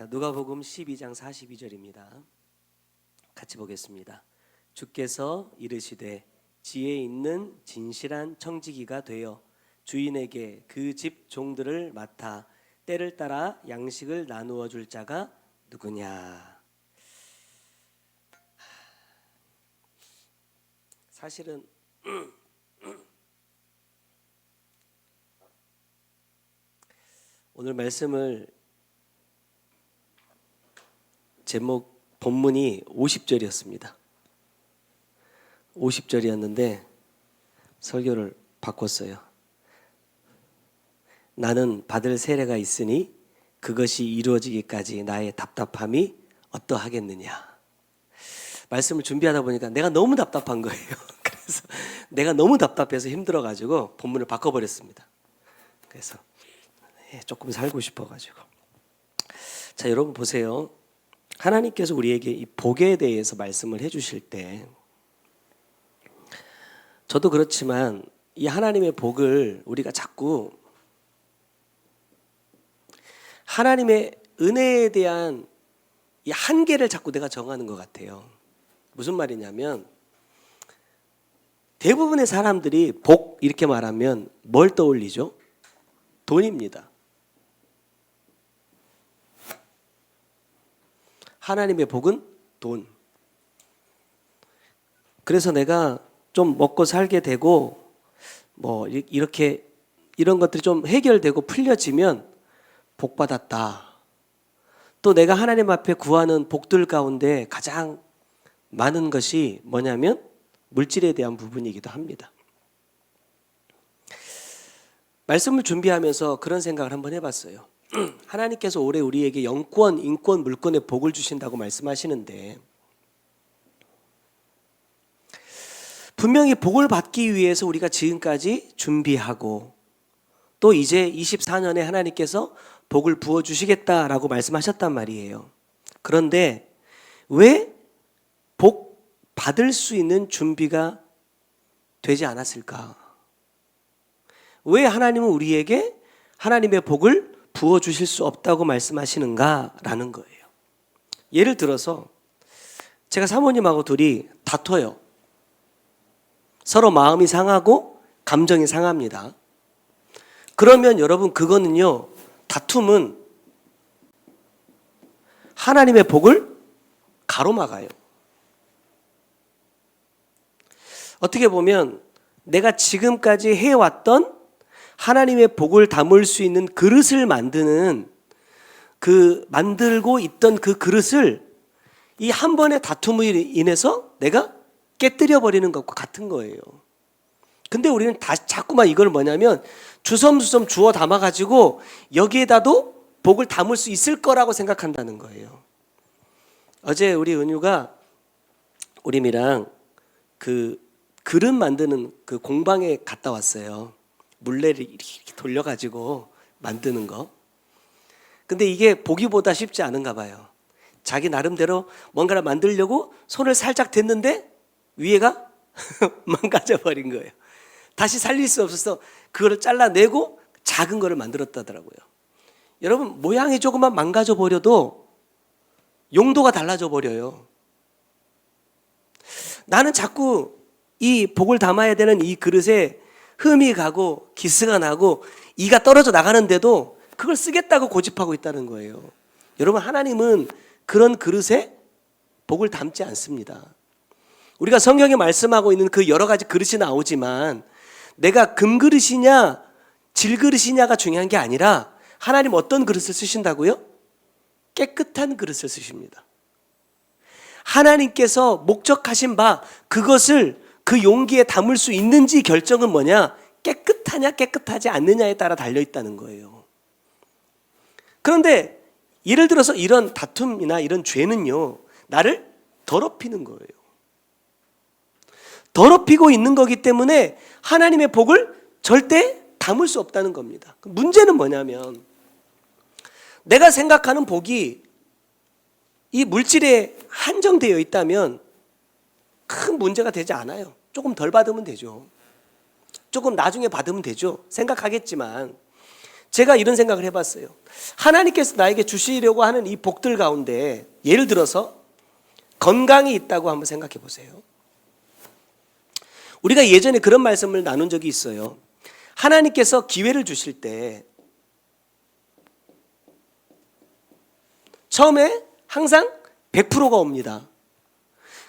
자, 누가복음 12장 42절입니다. 같이 보겠습니다. 주께서 이르시되 지혜 있는 진실한 청지기가 되어 주인에게 그 집 종들을 맡아 때를 따라 양식을 나누어 줄 자가 누구냐. 사실은 오늘 말씀을 제목 본문이 50절이었습니다. 50절이었는데 설교를 바꿨어요. 나는 받을 세례가 있으니 그것이 이루어지기까지 나의 답답함이 어떠하겠느냐. 말씀을 준비하다 보니까 내가 너무 답답한 거예요. 그래서 내가 너무 답답해서 힘들어가지고 본문을 바꿔버렸습니다. 그래서 조금 살고 싶어가지고. 자, 여러분 보세요. 하나님께서 우리에게 이 복에 대해서 말씀을 해주실 때, 저도 그렇지만 이 하나님의 복을 우리가 자꾸 하나님의 은혜에 대한 이 한계를 자꾸 내가 정하는 것 같아요. 무슨 말이냐면, 대부분의 사람들이 복 이렇게 말하면 뭘 떠올리죠? 돈입니다. 하나님의 복은 돈. 그래서 내가 좀 먹고 살게 되고 뭐 이렇게 이런 것들이 좀 해결되고 풀려지면 복 받았다. 또 내가 하나님 앞에 구하는 복들 가운데 가장 많은 것이 뭐냐면 물질에 대한 부분이기도 합니다. 말씀을 준비하면서 그런 생각을 한번 해봤어요. 하나님께서 올해 우리에게 영권, 인권, 물권의 복을 주신다고 말씀하시는데, 분명히 복을 받기 위해서 우리가 지금까지 준비하고 또 이제 24년에 하나님께서 복을 부어주시겠다라고 말씀하셨단 말이에요. 그런데 왜 복 받을 수 있는 준비가 되지 않았을까? 왜 하나님은 우리에게 하나님의 복을 부어주실 수 없다고 말씀하시는가라는 거예요. 예를 들어서 제가 사모님하고 둘이 다퉈요. 서로 마음이 상하고 감정이 상합니다. 그러면 여러분, 그거는요, 다툼은 하나님의 복을 가로막아요. 어떻게 보면 내가 지금까지 해왔던 하나님의 복을 담을 수 있는 그릇을 만들고 있던 그 그릇을 이 한 번의 다툼으로 인해서 내가 깨뜨려 버리는 것과 같은 거예요. 근데 우리는 자꾸만 이걸 뭐냐면 주섬주섬 주워 담아가지고 여기에다도 복을 담을 수 있을 거라고 생각한다는 거예요. 어제 우리 은유가 우림이랑 그 그릇 만드는 그 공방에 갔다 왔어요. 물레를 이렇게 돌려가지고 만드는 거. 근데 이게 보기보다 쉽지 않은가 봐요. 자기 나름대로 뭔가를 만들려고 손을 살짝 댔는데 위에가 망가져버린 거예요. 다시 살릴 수 없어서 그거를 잘라내고 작은 거를 만들었다더라고요. 여러분, 모양이 조금만 망가져버려도 용도가 달라져 버려요. 나는 자꾸 이 복을 담아야 되는 이 그릇에 흠이 가고 기스가 나고 이가 떨어져 나가는데도 그걸 쓰겠다고 고집하고 있다는 거예요. 여러분, 하나님은 그런 그릇에 복을 담지 않습니다. 우리가 성경에 말씀하고 있는 그 여러 가지 그릇이 나오지만 내가 금그릇이냐 질그릇이냐가 중요한 게 아니라 하나님 어떤 그릇을 쓰신다고요? 깨끗한 그릇을 쓰십니다. 하나님께서 목적하신 바 그것을 그 용기에 담을 수 있는지 결정은 뭐냐? 깨끗하냐 깨끗하지 않느냐에 따라 달려있다는 거예요. 그런데 예를 들어서 이런 다툼이나 이런 죄는요, 나를 더럽히는 거예요. 더럽히고 있는 거기 때문에 하나님의 복을 절대 담을 수 없다는 겁니다. 문제는 뭐냐면 내가 생각하는 복이 이 물질에 한정되어 있다면 큰 문제가 되지 않아요. 조금 덜 받으면 되죠. 조금 나중에 받으면 되죠. 생각하겠지만 제가 이런 생각을 해봤어요. 하나님께서 나에게 주시려고 하는 이 복들 가운데 예를 들어서 건강이 있다고 한번 생각해 보세요. 우리가 예전에 그런 말씀을 나눈 적이 있어요. 하나님께서 기회를 주실 때 처음에 항상 100%가 옵니다.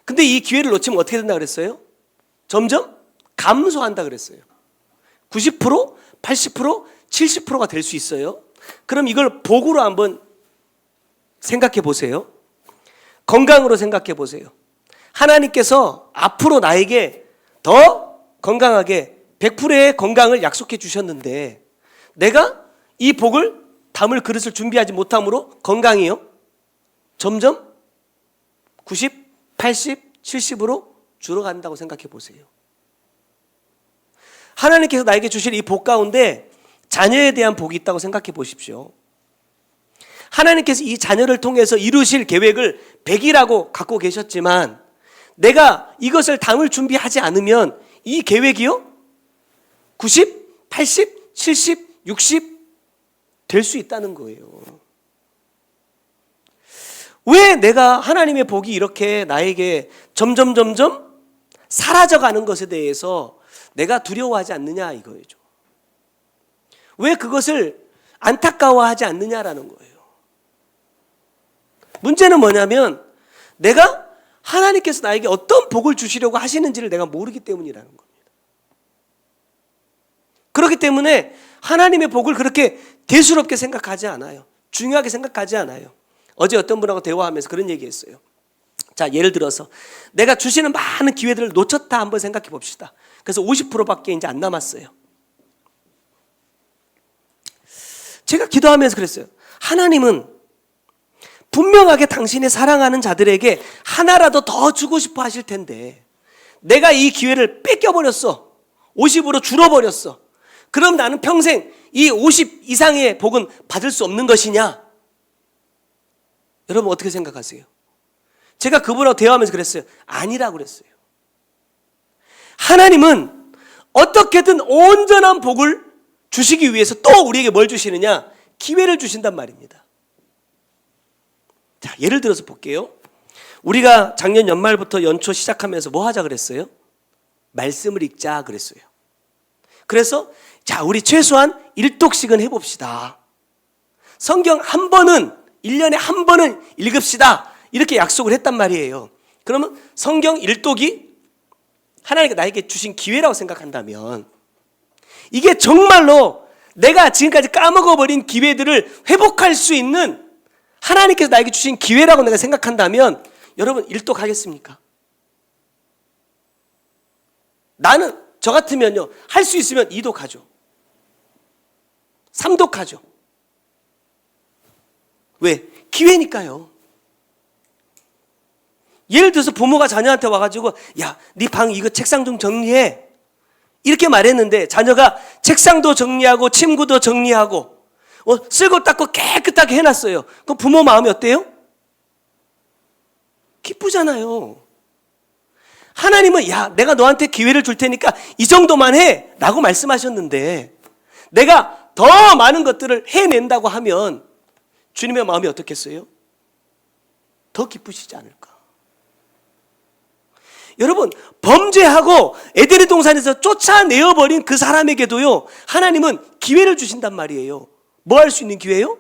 근데 이 기회를 놓치면 어떻게 된다 그랬어요? 점점 감소한다 그랬어요. 90%, 80%, 70%가 될 수 있어요. 그럼 이걸 복으로 한번 생각해 보세요. 건강으로 생각해 보세요. 하나님께서 앞으로 나에게 더 건강하게 100%의 건강을 약속해 주셨는데 내가 이 복을 담을 그릇을 준비하지 못함으로 건강이요 점점 90, 80, 70으로 줄어간다고 생각해 보세요. 하나님께서 나에게 주실 이 복 가운데 자녀에 대한 복이 있다고 생각해 보십시오. 하나님께서 이 자녀를 통해서 이루실 계획을 100이라고 갖고 계셨지만 내가 이것을 담을 준비하지 않으면 이 계획이요 90, 80, 70, 60 될 수 있다는 거예요. 왜 내가 하나님의 복이 이렇게 나에게 점점 사라져가는 것에 대해서 내가 두려워하지 않느냐 이거죠. 왜 그것을 안타까워하지 않느냐라는 거예요. 문제는 뭐냐면 내가 하나님께서 나에게 어떤 복을 주시려고 하시는지를 내가 모르기 때문이라는 겁니다. 그렇기 때문에 하나님의 복을 그렇게 대수롭게 생각하지 않아요. 중요하게 생각하지 않아요. 어제 어떤 분하고 대화하면서 그런 얘기했어요. 자, 예를 들어서 내가 주시는 많은 기회들을 놓쳤다 한번 생각해 봅시다. 그래서 50%밖에 이제 안 남았어요. 제가 기도하면서 그랬어요. 하나님은 분명하게 당신의 사랑하는 자들에게 하나라도 더 주고 싶어 하실 텐데 내가 이 기회를 뺏겨버렸어. 50으로 줄어버렸어. 그럼 나는 평생 이 50 이상의 복은 받을 수 없는 것이냐? 여러분 어떻게 생각하세요? 제가 그분하고 대화하면서 그랬어요. 아니라고 그랬어요. 하나님은 어떻게든 온전한 복을 주시기 위해서 또 우리에게 뭘 주시느냐? 기회를 주신단 말입니다. 자, 예를 들어서 볼게요. 우리가 작년 연말부터 연초 시작하면서 뭐 하자 그랬어요? 말씀을 읽자 그랬어요. 그래서 자, 우리 최소한 1독씩은 해봅시다. 성경 한 번은 1년에 한 번은 읽읍시다. 이렇게 약속을 했단 말이에요. 그러면 성경 1독이 하나님께 나에게 주신 기회라고 생각한다면 이게 정말로 내가 지금까지 까먹어버린 기회들을 회복할 수 있는 하나님께서 나에게 주신 기회라고 내가 생각한다면 여러분 1독 하겠습니까? 나는 저 같으면요 할 수 있으면 2독 하죠. 3독 하죠. 왜? 기회니까요. 예를 들어서 부모가 자녀한테 와가지고 야, 네 방 이거 책상 좀 정리해 이렇게 말했는데 자녀가 책상도 정리하고 침구도 정리하고 쓸고 닦고 깨끗하게 해놨어요. 그럼 부모 마음이 어때요? 기쁘잖아요. 하나님은 야, 내가 너한테 기회를 줄 테니까 이 정도만 해 라고 말씀하셨는데 내가 더 많은 것들을 해낸다고 하면 주님의 마음이 어떻겠어요? 더 기쁘시지 않을까? 여러분, 범죄하고 에덴의 동산에서 쫓아내어버린 그 사람에게도요 하나님은 기회를 주신단 말이에요. 뭐 할 수 있는 기회요?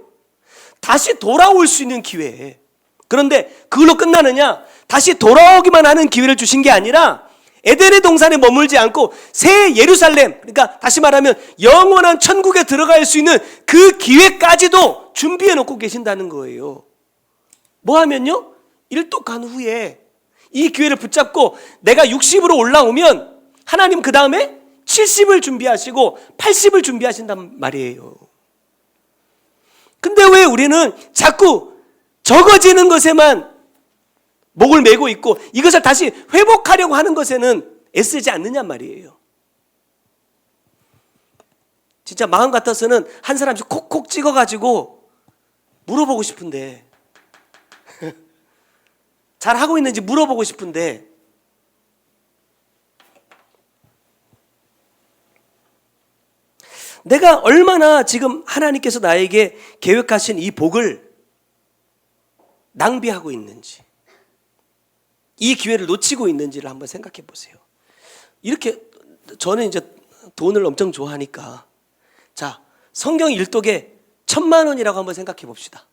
다시 돌아올 수 있는 기회. 그런데 그걸로 끝나느냐? 다시 돌아오기만 하는 기회를 주신 게 아니라 에덴의 동산에 머물지 않고 새 예루살렘, 그러니까 다시 말하면 영원한 천국에 들어갈 수 있는 그 기회까지도 준비해 놓고 계신다는 거예요. 뭐 하면요? 1독 간 후에 이 기회를 붙잡고 내가 60으로 올라오면 하나님 그 다음에 70을 준비하시고 80을 준비하신단 말이에요. 근데 왜 우리는 자꾸 적어지는 것에만 목을 메고 있고 이것을 다시 회복하려고 하는 것에는 애쓰지 않느냐 말이에요. 진짜 마음 같아서는 한 사람씩 콕콕 찍어가지고 물어보고 싶은데 잘하고 있는지 물어보고 싶은데 내가 얼마나 지금 하나님께서 나에게 계획하신 이 복을 낭비하고 있는지, 이 기회를 놓치고 있는지를 한번 생각해 보세요. 이렇게 저는 이제 돈을 엄청 좋아하니까, 자, 성경 일독에 1,000만 원이라고 한번 생각해 봅시다.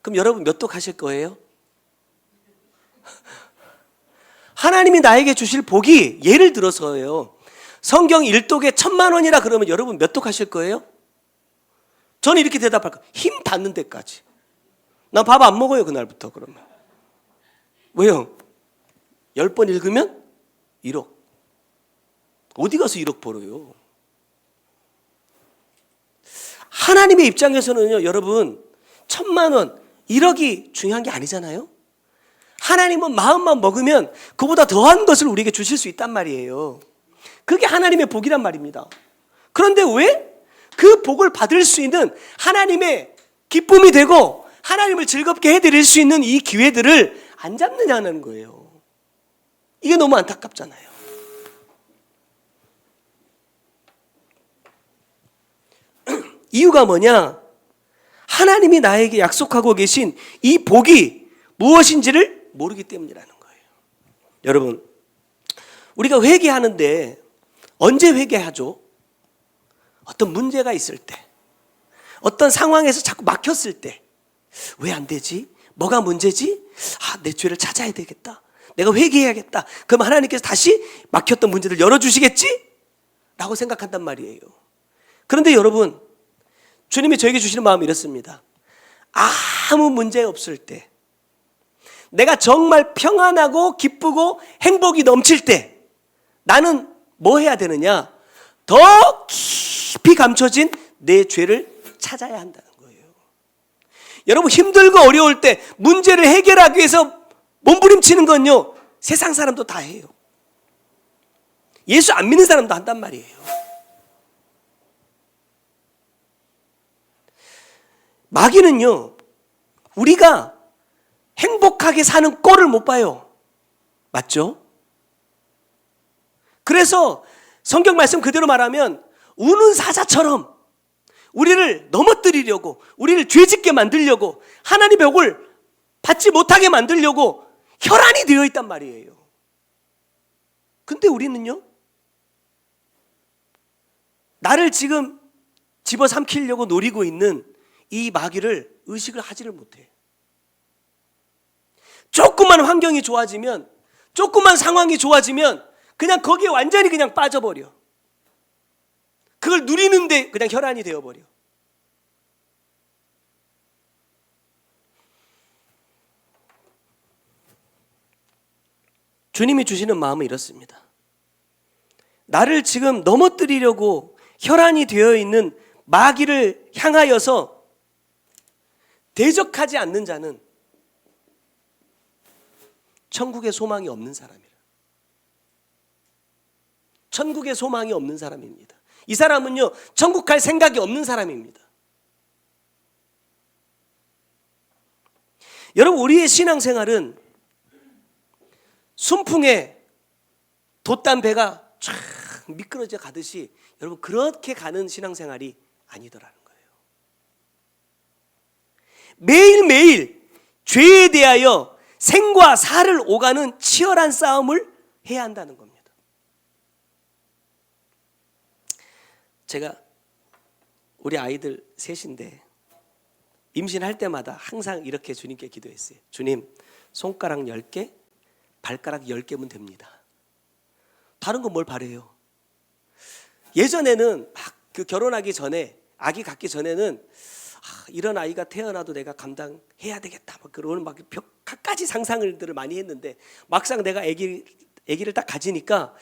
그럼 여러분 몇 독 하실 거예요? 하나님이 나에게 주실 복이, 예를 들어서요, 성경 일독에 1,000만 원이라 그러면 여러분 몇 독 하실 거예요? 저는 이렇게 대답할 거예요. 힘 닿는 데까지. 난 밥 안 먹어요, 그날부터. 그러면 왜요? 10번 읽으면 1억. 어디 가서 1억 벌어요? 하나님의 입장에서는요, 여러분, 1,000만 원, 1억이 중요한 게 아니잖아요. 하나님은 마음만 먹으면 그보다 더한 것을 우리에게 주실 수 있단 말이에요. 그게 하나님의 복이란 말입니다. 그런데 왜 그 복을 받을 수 있는, 하나님의 기쁨이 되고 하나님을 즐겁게 해드릴 수 있는 이 기회들을 안 잡느냐는 거예요. 이게 너무 안타깝잖아요. 이유가 뭐냐? 하나님이 나에게 약속하고 계신 이 복이 무엇인지를 모르기 때문이라는 거예요. 여러분, 우리가 회개하는데 언제 회개하죠? 어떤 문제가 있을 때, 어떤 상황에서 자꾸 막혔을 때, 왜 안 되지? 뭐가 문제지? 내 죄를 찾아야 되겠다. 내가 회개해야겠다. 그럼 하나님께서 다시 막혔던 문제를 열어주시겠지? 라고 생각한단 말이에요. 그런데 여러분, 주님이 저에게 주시는 마음이 이렇습니다. 아무 문제 없을 때, 내가 정말 평안하고 기쁘고 행복이 넘칠 때, 나는 뭐 해야 되느냐? 더 깊이 감춰진 내 죄를 찾아야 한다는 거예요. 여러분, 힘들고 어려울 때 문제를 해결하기 위해서 몸부림치는 건요, 세상 사람도 다 해요. 예수 안 믿는 사람도 한단 말이에요. 마귀는요, 우리가 행복하게 사는 꼴을 못 봐요. 맞죠? 그래서 성경 말씀 그대로 말하면 우는 사자처럼 우리를 넘어뜨리려고, 우리를 죄짓게 만들려고, 하나님의 복을 받지 못하게 만들려고 혈안이 되어 있단 말이에요. 근데 우리는요, 나를 지금 집어삼키려고 노리고 있는 이 마귀를 의식을 하지를 못해. 조금만 환경이 좋아지면, 조금만 상황이 좋아지면 그냥 거기에 완전히 그냥 빠져버려. 그걸 누리는데 그냥 혈안이 되어버려. 주님이 주시는 마음은 이렇습니다. 나를 지금 넘어뜨리려고 혈안이 되어 있는 마귀를 향하여서 대적하지 않는 자는 천국의 소망이 없는 사람이라. 천국의 소망이 없는 사람입니다. 이 사람은요, 천국 갈 생각이 없는 사람입니다. 여러분, 우리의 신앙생활은 순풍에 돛단 배가 쫙 미끄러져 가듯이, 여러분, 그렇게 가는 신앙생활이 아니더라는 거예요. 매일매일 죄에 대하여 생과 사를 오가는 치열한 싸움을 해야 한다는 겁니다. 제가 우리 아이들 셋인데 임신할 때마다 항상 이렇게 주님께 기도했어요. 주님, 손가락 10개, 발가락 10개면 됩니다. 다른 건 뭘 바래요? 예전에는 막 그 결혼하기 전에, 아기 갖기 전에는 이런 아이가 태어나도 내가 감당해야 되겠다, 막 그런 막 갖가지 상상들을 많이 했는데, 막상 내가 아기를 딱 가지니까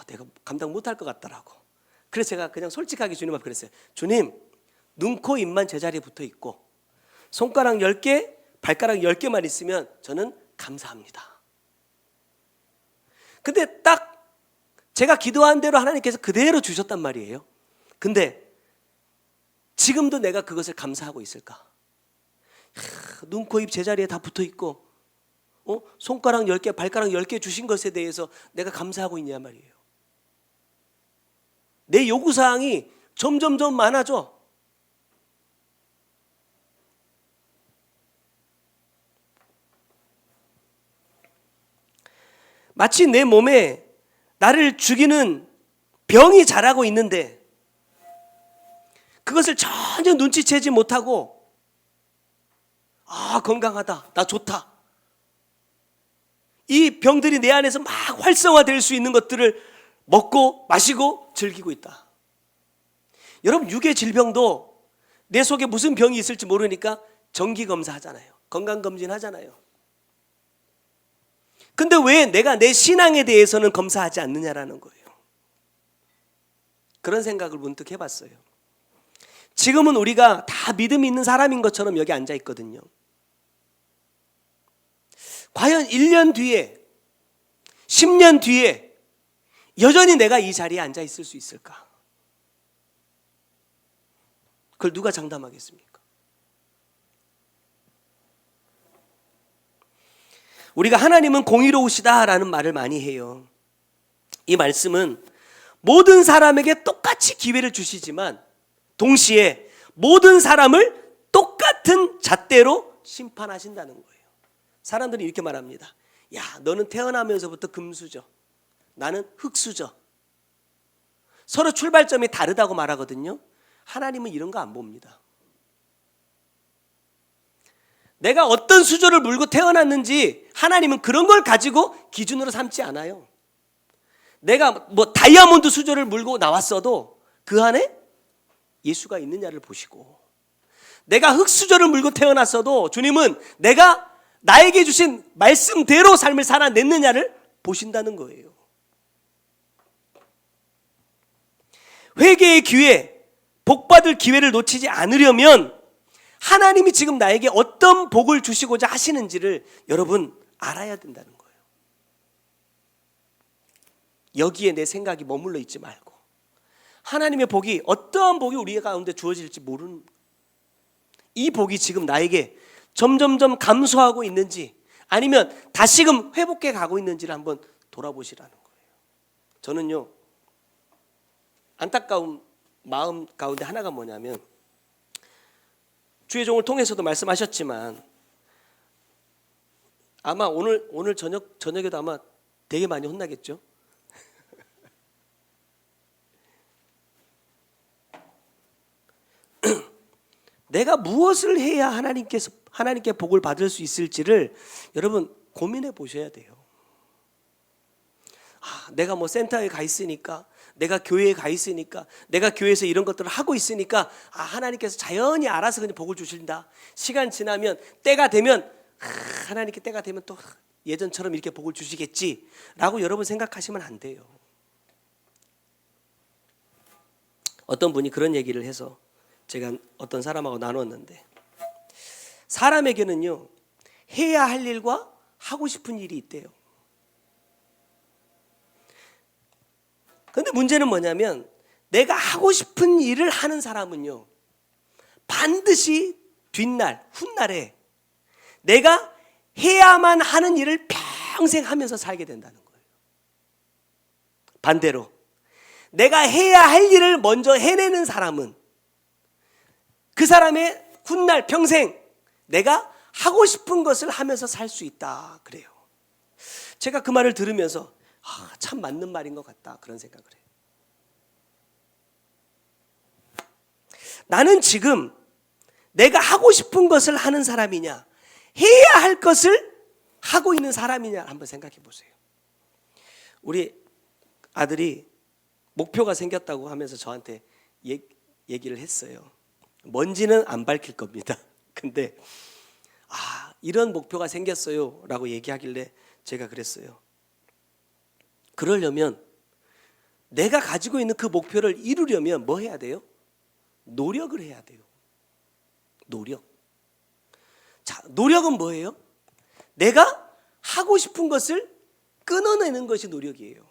내가 감당 못할 것 같더라고. 그래서 제가 그냥 솔직하게 주님 앞에 그랬어요. 주님, 눈, 코, 입만 제자리에 붙어 있고 손가락 10개, 발가락 10개만 있으면 저는 감사합니다. 근데 딱 제가 기도한 대로 하나님께서 그대로 주셨단 말이에요. 근데 지금도 내가 그것을 감사하고 있을까? 눈, 코, 입 제자리에 다 붙어 있고 손가락 10개, 발가락 10개 주신 것에 대해서 내가 감사하고 있냐 말이에요. 내 요구사항이 점점점 많아져. 마치 내 몸에 나를 죽이는 병이 자라고 있는데 그것을 전혀 눈치채지 못하고 건강하다, 나 좋다, 이 병들이 내 안에서 막 활성화될 수 있는 것들을 먹고 마시고 즐기고 있다. 여러분, 육의 질병도 내 속에 무슨 병이 있을지 모르니까 정기검사 하잖아요. 건강검진 하잖아요. 근데 왜 내가 내 신앙에 대해서는 검사하지 않느냐라는 거예요. 그런 생각을 문득 해봤어요. 지금은 우리가 다 믿음이 있는 사람인 것처럼 여기 앉아 있거든요. 과연 1년 뒤에, 10년 뒤에 여전히 내가 이 자리에 앉아 있을 수 있을까? 그걸 누가 장담하겠습니까? 우리가 하나님은 공의로우시다라는 말을 많이 해요. 이 말씀은 모든 사람에게 똑같이 기회를 주시지만 동시에 모든 사람을 똑같은 잣대로 심판하신다는 거예요. 사람들이 이렇게 말합니다. 야, 너는 태어나면서부터 금수저, 나는 흙수저. 서로 출발점이 다르다고 말하거든요. 하나님은 이런 거 안 봅니다. 내가 어떤 수저를 물고 태어났는지 하나님은 그런 걸 가지고 기준으로 삼지 않아요. 내가 뭐 다이아몬드 수저를 물고 나왔어도 그 안에 예수가 있느냐를 보시고, 내가 흙수저를 물고 태어났어도 주님은 내가 나에게 주신 말씀대로 삶을 살아냈느냐를 보신다는 거예요. 회개의 기회, 복받을 기회를 놓치지 않으려면 하나님이 지금 나에게 어떤 복을 주시고자 하시는지를 여러분 알아야 된다는 거예요. 여기에 내 생각이 머물러 있지 말고 하나님의 복이, 어떠한 복이 우리 가운데 주어질지 모르는, 이 복이 지금 나에게 점점점 감소하고 있는지 아니면 다시금 회복해 가고 있는지를 한번 돌아보시라는 거예요. 저는요, 안타까운 마음 가운데 하나가 뭐냐면, 주의 종을 통해서도 말씀하셨지만 아마 오늘 저녁에도 아마 되게 많이 혼나겠죠. 내가 무엇을 해야 하나님께 복을 받을 수 있을지를 여러분 고민해 보셔야 돼요. 내가 뭐 센터에 가 있으니까, 내가 교회에 가 있으니까, 내가 교회에서 이런 것들을 하고 있으니까 하나님께서 자연히 알아서 그냥 복을 주신다. 시간 지나면, 때가 되면 하나님께 때가 되면 또 예전처럼 이렇게 복을 주시겠지라고 여러분 생각하시면 안 돼요. 어떤 분이 그런 얘기를 해서 제가 어떤 사람하고 나눴는데, 사람에게는요 해야 할 일과 하고 싶은 일이 있대요. 그런데 문제는 뭐냐면, 내가 하고 싶은 일을 하는 사람은요 반드시 뒷날, 훗날에 내가 해야만 하는 일을 평생 하면서 살게 된다는 거예요. 반대로 내가 해야 할 일을 먼저 해내는 사람은 그 사람의 훗날 평생 내가 하고 싶은 것을 하면서 살 수 있다 그래요. 제가 그 말을 들으면서 참 맞는 말인 것 같다 그런 생각을 해요. 나는 지금 내가 하고 싶은 것을 하는 사람이냐, 해야 할 것을 하고 있는 사람이냐 한번 생각해 보세요. 우리 아들이 목표가 생겼다고 하면서 저한테 얘기를 했어요. 뭔지는 안 밝힐 겁니다. 근데 이런 목표가 생겼어요 라고 얘기하길래 제가 그랬어요. 그러려면 내가 가지고 있는 그 목표를 이루려면 뭐 해야 돼요? 노력을 해야 돼요. 노력. 자, 노력은 뭐예요? 내가 하고 싶은 것을 끊어내는 것이 노력이에요.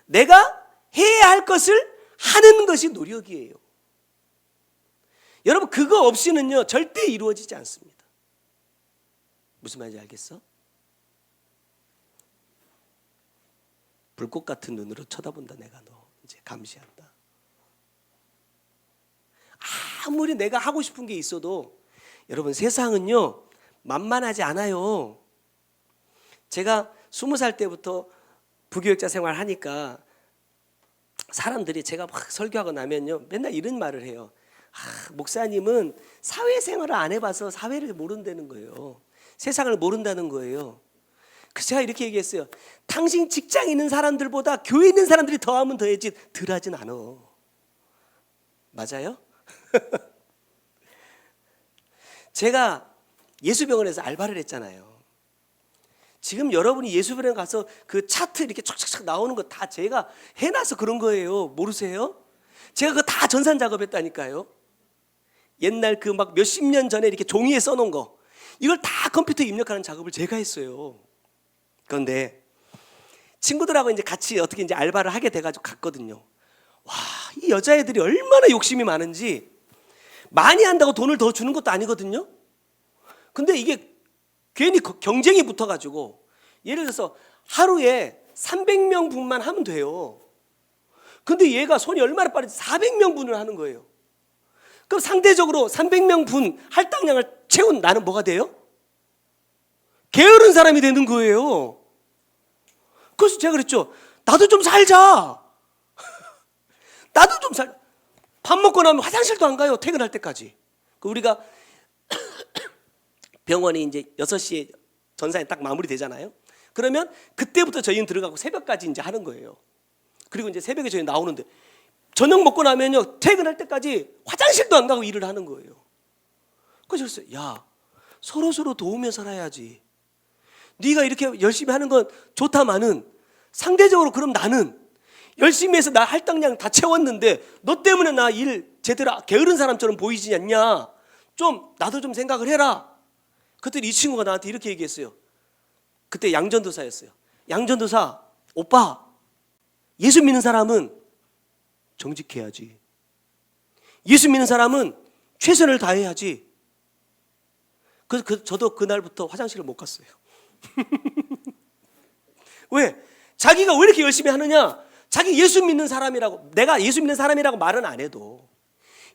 내가 해야 할 것을 하는 것이 노력이에요. 여러분, 그거 없이는요 절대 이루어지지 않습니다. 무슨 말인지 알겠어? 불꽃 같은 눈으로 쳐다본다. 내가 너 이제 감시한다. 아무리 내가 하고 싶은 게 있어도 여러분 세상은요 만만하지 않아요. 제가 20살 때부터 부교육자 생활을 하니까 사람들이 제가 막 설교하고 나면요 맨날 이런 말을 해요. 목사님은 사회생활을 안 해봐서 사회를 모른다는 거예요. 세상을 모른다는 거예요. 그래서 제가 이렇게 얘기했어요. 당신 직장 있는 사람들보다 교회 있는 사람들이 더하면 더해지 덜 하진 않아. 맞아요? 제가 예수병원에서 알바를 했잖아요. 지금 여러분이 예수병원 가서 그 차트 이렇게 촥촥촥 나오는 거 다 제가 해놔서 그런 거예요. 모르세요? 제가 그거 다 전산 작업했다니까요. 옛날 그 막 몇십 년 전에 이렇게 종이에 써놓은 거 이걸 다 컴퓨터에 입력하는 작업을 제가 했어요. 그런데 친구들하고 이제 같이 어떻게 이제 알바를 하게 돼가지고 갔거든요. 와, 이 여자애들이 얼마나 욕심이 많은지 많이 한다고 돈을 더 주는 것도 아니거든요. 근데 이게 괜히 경쟁이 붙어가지고 예를 들어서 하루에 300명 분만 하면 돼요. 근데 얘가 손이 얼마나 빠른지 400명 분을 하는 거예요. 그럼 상대적으로 300명 분 할당량을 채운 나는 뭐가 돼요? 게으른 사람이 되는 거예요. 그래서 제가 그랬죠. 나도 좀 살자. 나도 좀 살. 밥 먹고 나면 화장실도 안 가요. 퇴근할 때까지. 우리가 병원이 이제 6시에 전산이 딱 마무리되잖아요. 그러면 그때부터 저희는 들어가고 새벽까지 이제 하는 거예요. 그리고 이제 새벽에 저희 나오는데 저녁 먹고 나면요 퇴근할 때까지 화장실도 안 가고 일을 하는 거예요. 그래서 야 서로 도우며 살아야지. 네가 이렇게 열심히 하는 건 좋다마는 상대적으로 그럼 나는 열심히 해서 나 할당량 다 채웠는데 너 때문에 나 일 제대로 게으른 사람처럼 보이지 않냐. 좀 나도 좀 생각을 해라. 그때 이 친구가 나한테 이렇게 얘기했어요. 그때 양전도사였어요. 양전도사 오빠 예수 믿는 사람은 정직해야지. 예수 믿는 사람은 최선을 다해야지. 그래서 저도 그날부터 화장실을 못 갔어요. 왜? 자기가 왜 이렇게 열심히 하느냐? 자기 예수 믿는 사람이라고, 내가 예수 믿는 사람이라고 말은 안 해도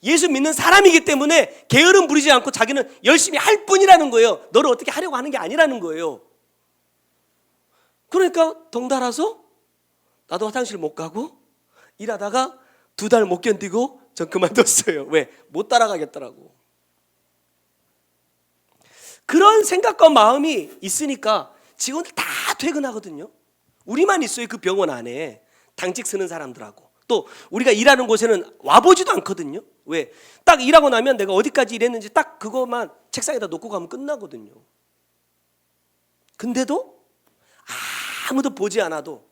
예수 믿는 사람이기 때문에 게으름 부리지 않고 자기는 열심히 할 뿐이라는 거예요. 너를 어떻게 하려고 하는 게 아니라는 거예요. 그러니까 덩달아서 나도 화장실 못 가고 일하다가 2달 못 견디고 전 그만뒀어요. 왜? 못 따라가겠더라고. 그런 생각과 마음이 있으니까 직원들 다 퇴근하거든요. 우리만 있어요. 그 병원 안에 당직 쓰는 사람들하고. 또 우리가 일하는 곳에는 와보지도 않거든요. 왜? 딱 일하고 나면 내가 어디까지 일했는지 딱 그것만 책상에다 놓고 가면 끝나거든요. 근데도 아무도 보지 않아도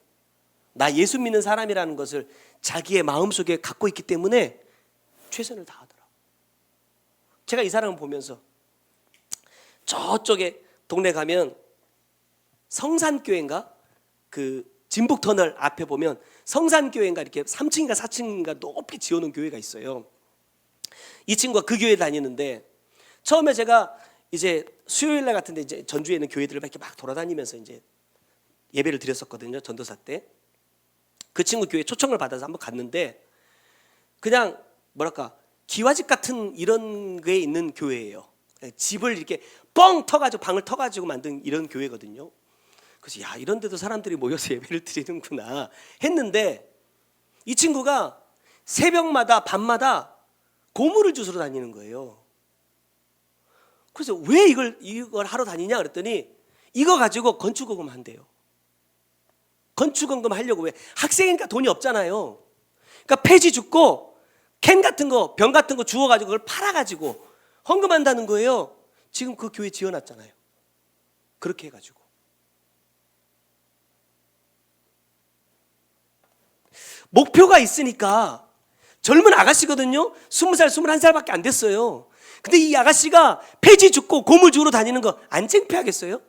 나 예수 믿는 사람이라는 것을 자기의 마음속에 갖고 있기 때문에 최선을 다하더라고요. 제가 이 사람을 보면서 저쪽에 동네 가면 성산교회인가? 그 진북터널 앞에 보면 성산교회인가 이렇게 3층인가 4층인가 높이 지어놓은 교회가 있어요. 이 친구가 그 교회 다니는데 처음에 제가 이제 수요일날 같은데 이제 전주에 있는 교회들을 이렇게 막 돌아다니면서 이제 예배를 드렸었거든요. 전도사 때. 그 친구 교회 초청을 받아서 한번 갔는데 그냥 뭐랄까 기와집 같은 이런 게 있는 교회예요. 집을 이렇게 뻥 터가지고 방을 터가지고 만든 이런 교회거든요. 그래서 야 이런 데도 사람들이 모여서 예배를 드리는구나 했는데 이 친구가 새벽마다 밤마다 고무를 주스러 다니는 거예요. 그래서 왜 이걸 하러 다니냐 그랬더니 이거 가지고 건축원금 한대요. 건축원금 하려고. 왜? 학생이니까 돈이 없잖아요. 그러니까 폐지 줍고 캔 같은 거, 병 같은 거 주워가지고 그걸 팔아가지고 헌금한다는 거예요. 지금 그 교회 지어놨잖아요. 그렇게 해가지고. 목표가 있으니까 젊은 아가씨거든요. 20살, 21살밖에 안 됐어요. 근데 이 아가씨가 폐지 줍고 고물 주우러 다니는 거 안 창피하겠어요?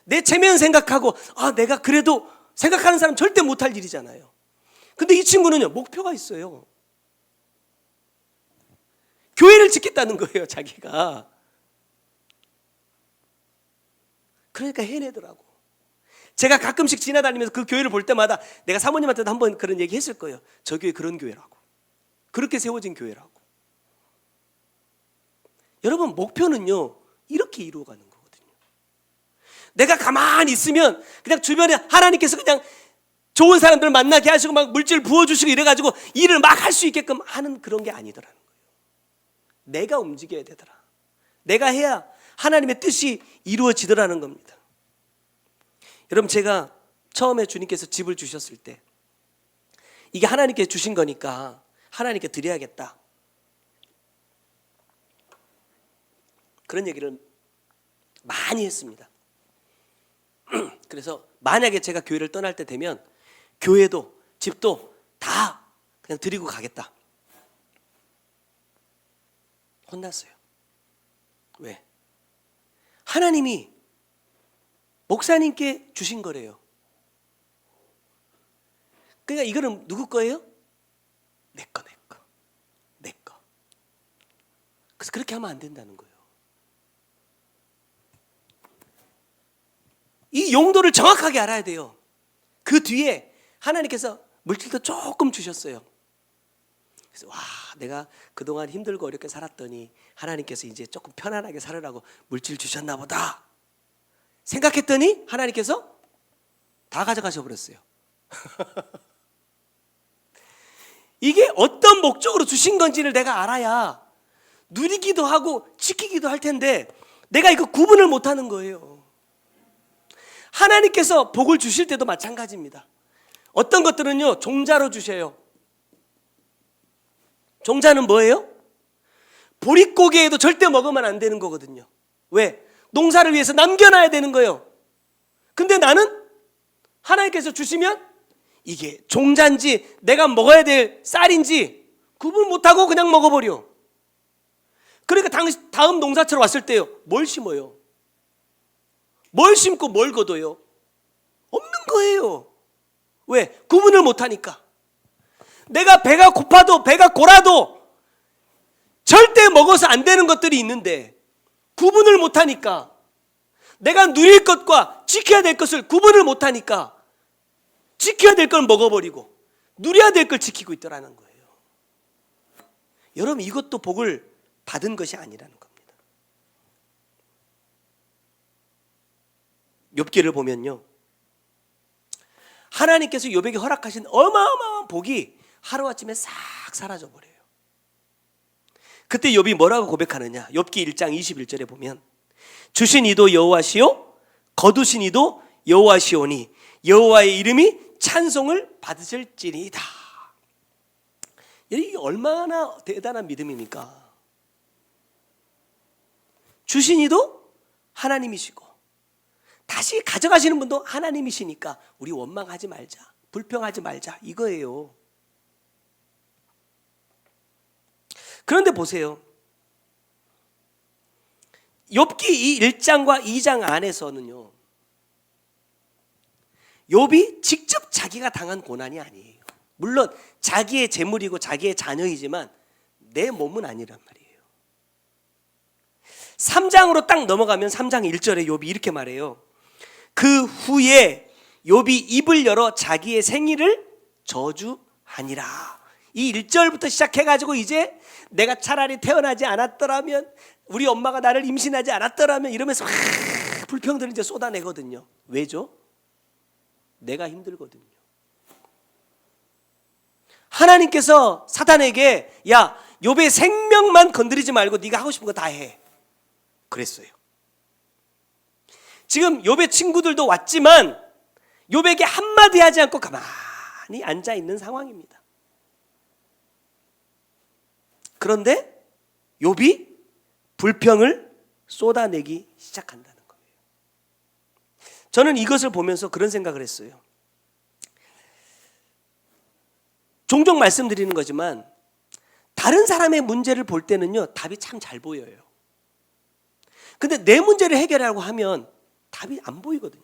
내 체면 생각하고 내가 그래도 생각하는 사람 절대 못할 일이잖아요. 근데 이 친구는요 목표가 있어요. 교회를 짓겠다는 거예요 자기가. 그러니까 해내더라고. 제가 가끔씩 지나다니면서 그 교회를 볼 때마다 내가 사모님한테도 한번 그런 얘기 했을 거예요. 저 교회 그런 교회라고. 그렇게 세워진 교회라고. 여러분, 목표는요 이렇게 이루어가는 거거든요. 내가 가만히 있으면 그냥 주변에 하나님께서 그냥 좋은 사람들 만나게 하시고 막 물질 부어주시고 이래가지고 일을 막 할 수 있게끔 하는 그런 게 아니더라는 거예요. 내가 움직여야 되더라. 내가 해야 하나님의 뜻이 이루어지더라는 겁니다. 여러분, 제가 처음에 주님께서 집을 주셨을 때 이게 하나님께 주신 거니까 하나님께 드려야겠다, 그런 얘기를 많이 했습니다. 그래서 만약에 제가 교회를 떠날 때 되면 교회도 집도 다 그냥 드리고 가겠다. 혼났어요. 왜? 하나님이 목사님께 주신 거래요. 그러니까 이거는 누구 거예요? 내 거. 그래서 그렇게 하면 안 된다는 거예요. 이 용도를 정확하게 알아야 돼요. 그 뒤에 하나님께서 물질도 조금 주셨어요. 그래서 와, 내가 그동안 힘들고 어렵게 살았더니 하나님께서 이제 조금 편안하게 살으라고 물질 주셨나 보다 생각했더니 하나님께서 다 가져가셔 버렸어요. 이게 어떤 목적으로 주신 건지를 내가 알아야 누리기도 하고 지키기도 할 텐데 내가 이거 구분을 못하는 거예요. 하나님께서 복을 주실 때도 마찬가지입니다. 어떤 것들은요 종자로 주셔요. 종자는 뭐예요? 보릿고개에도 절대 먹으면 안 되는 거거든요. 왜? 농사를 위해서 남겨놔야 되는 거예요. 근데 나는 하나님께서 주시면 이게 종자인지 내가 먹어야 될 쌀인지 구분 못하고 그냥 먹어버려. 그러니까 다음 농사철 왔을 때요 뭘 심어요? 뭘 심고 뭘 거둬요? 없는 거예요. 왜? 구분을 못하니까. 내가 배가 고파도 배가 골아도 절대 먹어서 안 되는 것들이 있는데 구분을 못하니까, 내가 누릴 것과 지켜야 될 것을 구분을 못하니까 지켜야 될 걸 먹어버리고 누려야 될 걸 지키고 있더라는 거예요. 여러분, 이것도 복을 받은 것이 아니라는 겁니다. 욥기를 보면요 하나님께서 욥에게 허락하신 어마어마한 복이 하루아침에 싹 사라져버려요. 그때 욥이 뭐라고 고백하느냐? 욥기 1장 21절에 보면 주신 이도 여호와시요 거두신 이도 여호와시오니 여호와의 이름이 찬송을 받으실지니이다. 이게 얼마나 대단한 믿음입니까? 주신 이도 하나님이시고 다시 가져가시는 분도 하나님이시니까 우리 원망하지 말자, 불평하지 말자, 이거예요. 그런데 보세요. 욥기 이 1장과 2장 안에서는요 욥이 직접 자기가 당한 고난이 아니에요. 물론 자기의 재물이고 자기의 자녀이지만 내 몸은 아니란 말이에요. 3장으로 딱 넘어가면 3장 1절에 욥이 이렇게 말해요. 그 후에 욥이 입을 열어 자기의 생일을 저주하니라. 이 1절부터 시작해가지고 이제 내가 차라리 태어나지 않았더라면, 우리 엄마가 나를 임신하지 않았더라면 이러면서 불평들을 이제 쏟아내거든요. 왜죠? 내가 힘들거든요. 하나님께서 사단에게 야, 욥의 생명만 건드리지 말고 네가 하고 싶은 거 다 해, 그랬어요. 지금 욥의 친구들도 왔지만 욥에게 한마디 하지 않고 가만히 앉아 있는 상황입니다. 그런데 욥이 불평을 쏟아내기 시작한다는 거예요. 저는 이것을 보면서 그런 생각을 했어요. 종종 말씀드리는 거지만 다른 사람의 문제를 볼 때는요 답이 참 잘 보여요. 근데 내 문제를 해결하려고 하면 답이 안 보이거든요.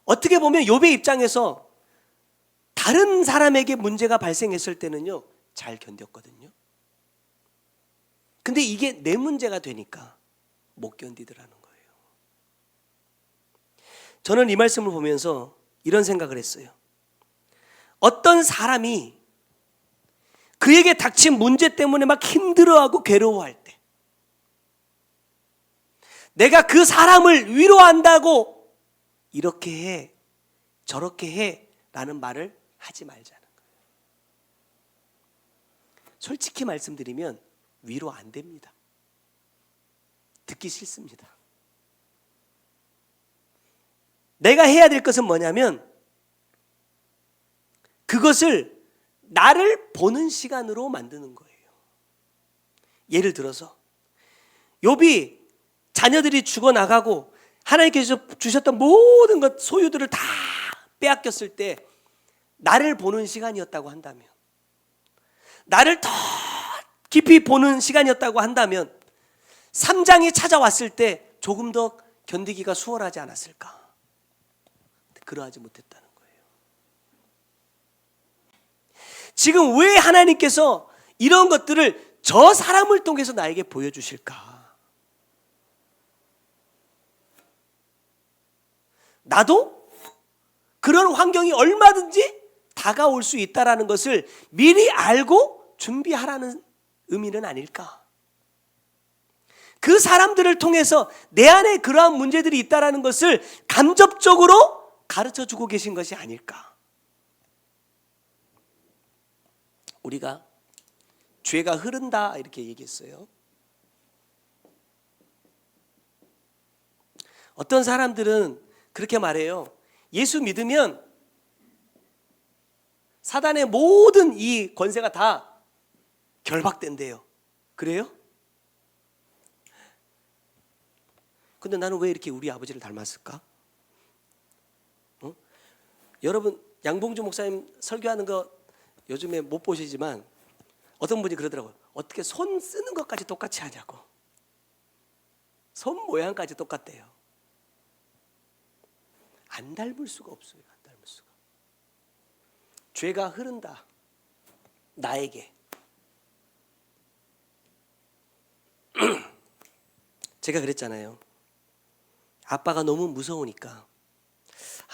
어떻게 보면 욥의 입장에서 다른 사람에게 문제가 발생했을 때는요 잘 견뎠거든요. 근데 이게 내 문제가 되니까 못 견디더라는 거예요. 저는 이 말씀을 보면서 이런 생각을 했어요. 어떤 사람이 그에게 닥친 문제 때문에 막 힘들어하고 괴로워할 때 내가 그 사람을 위로한다고 이렇게 해 저렇게 해 라는 말을 하지 말자는 거예요. 솔직히 말씀드리면 위로 안 됩니다. 듣기 싫습니다. 내가 해야 될 것은 뭐냐면 그것을 나를 보는 시간으로 만드는 거예요. 예를 들어서 욥이 자녀들이 죽어나가고 하나님께서 주셨던 모든 것 소유들을 다 빼앗겼을 때 나를 보는 시간이었다고 한다면, 나를 더 깊이 보는 시간이었다고 한다면 3장이 찾아왔을 때 조금 더 견디기가 수월하지 않았을까? 그러하지 못했다는 거예요. 지금 왜 하나님께서 이런 것들을 저 사람을 통해서 나에게 보여주실까? 나도 그런 환경이 얼마든지 다가올 수 있다는 것을 미리 알고 준비하라는 의미는 아닐까? 그 사람들을 통해서 내 안에 그러한 문제들이 있다는 것을 간접적으로 가르쳐주고 계신 것이 아닐까? 우리가 죄가 흐른다 이렇게 얘기했어요. 어떤 사람들은 그렇게 말해요. 예수 믿으면 사단의 모든 이 권세가 다 결박된대요. 그래요? 근데 나는 왜 이렇게 우리 아버지를 닮았을까? 여러분 양봉주 목사님 설교하는 거 요즘에 못 보시지만 어떤 분이 그러더라고요. 어떻게 손 쓰는 것까지 똑같이 하냐고. 손 모양까지 똑같대요. 안 닮을 수가 없어요. 안 닮을 수가. 죄가 흐른다. 나에게. 제가 그랬잖아요. 아빠가 너무 무서우니까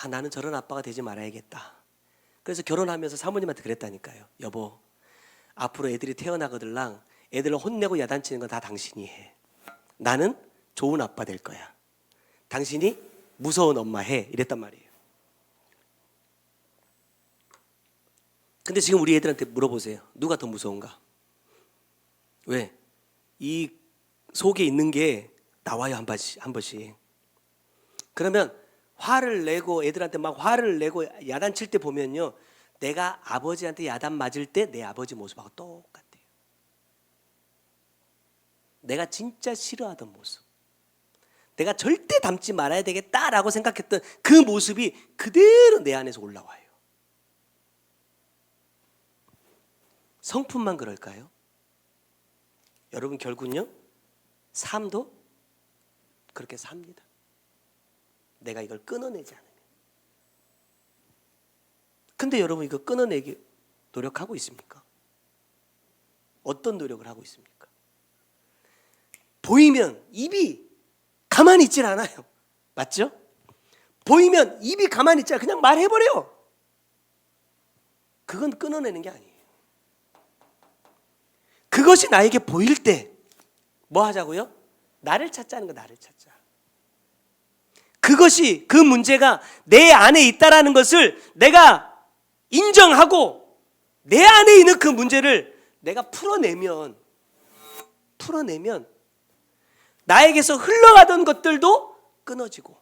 나는 저런 아빠가 되지 말아야겠다. 그래서 결혼하면서 사모님한테 그랬다니까요. 여보, 앞으로 애들이 태어나거들랑 애들을 혼내고 야단치는 건 다 당신이 해. 나는 좋은 아빠 될 거야. 당신이 무서운 엄마 해. 이랬단 말이에요. 근데 지금 우리 애들한테 물어보세요. 누가 더 무서운가? 왜? 이 속에 있는 게 나와요. 한 번씩. 그러면 화를 내고 애들한테 막 화를 내고 야단칠 때 보면요, 내가 아버지한테 야단 맞을 때 내 아버지 모습하고 똑같아요. 내가 진짜 싫어하던 모습, 내가 절대 닮지 말아야 되겠다라고 생각했던 그 모습이 그대로 내 안에서 올라와요. 성품만 그럴까요? 여러분 결국은요, 삶도 그렇게 삽니다. 내가 이걸 끊어내지 않으면. 근데 여러분 이거 끊어내기 노력하고 있습니까? 어떤 노력을 하고 있습니까? 보이면 입이 가만히 있질 않아요. 맞죠? 보이면 입이 가만히 있지 않아요. 그냥 말해버려. 그건 끊어내는 게 아니에요. 그것이 나에게 보일 때 뭐 하자고요? 나를 찾자는 거. 나를 찾자. 그것이, 그 문제가 내 안에 있다라는 것을 내가 인정하고 내 안에 있는 그 문제를 내가 풀어내면 나에게서 흘러가던 것들도 끊어지고,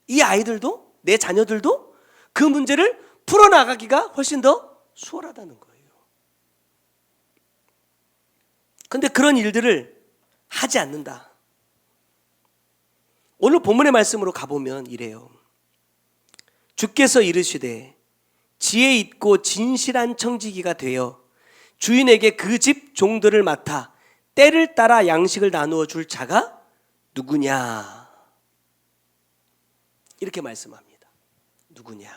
이 아이들도, 내 자녀들도 그 문제를 풀어나가기가 훨씬 더 수월하다는 거예요. 근데 그런 일들을 하지 않는다. 오늘 본문의 말씀으로 가보면 이래요. 주께서 이르시되 지혜 있고 진실한 청지기가 되어 주인에게 그 집 종들을 맡아 때를 따라 양식을 나누어 줄 자가 누구냐? 이렇게 말씀합니다. 누구냐?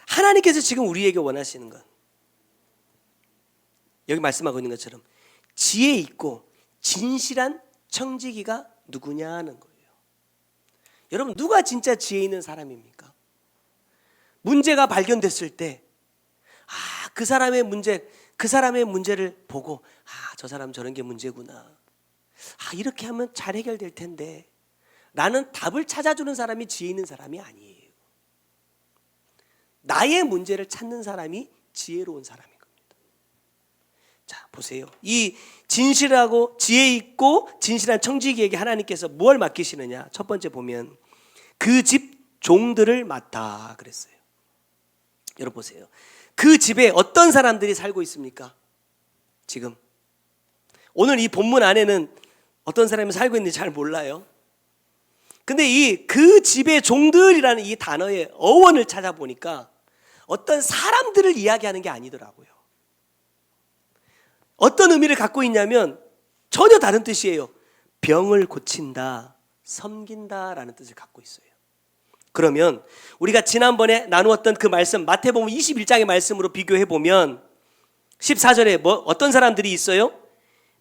하나님께서 지금 우리에게 원하시는 건 여기 말씀하고 있는 것처럼 지혜 있고 진실한 청지기가 누구냐는 거예요. 여러분, 누가 진짜 지혜 있는 사람입니까? 문제가 발견됐을 때, 그 사람의 문제를 보고, 저 사람 저런 게 문제구나. 이렇게 하면 잘 해결될 텐데. 라는 답을 찾아주는 사람이 지혜 있는 사람이 아니에요. 나의 문제를 찾는 사람이 지혜로운 사람인 겁니다. 자, 보세요. 이 진실하고 지혜 있고 진실한 청지기에게 하나님께서 뭘 맡기시느냐? 첫 번째 보면 그 집 종들을 맡아 그랬어요. 여러분 보세요. 그 집에 어떤 사람들이 살고 있습니까? 지금 오늘 이 본문 안에는 어떤 사람이 살고 있는지 잘 몰라요. 근데 이 그 집의 종들이라는 이 단어의 어원을 찾아보니까 어떤 사람들을 이야기하는 게 아니더라고요. 어떤 의미를 갖고 있냐면 전혀 다른 뜻이에요. 병을 고친다, 섬긴다라는 뜻을 갖고 있어요. 그러면 우리가 지난번에 나누었던 그 말씀 마태복음 21장의 말씀으로 비교해 보면 14절에 어떤 사람들이 있어요?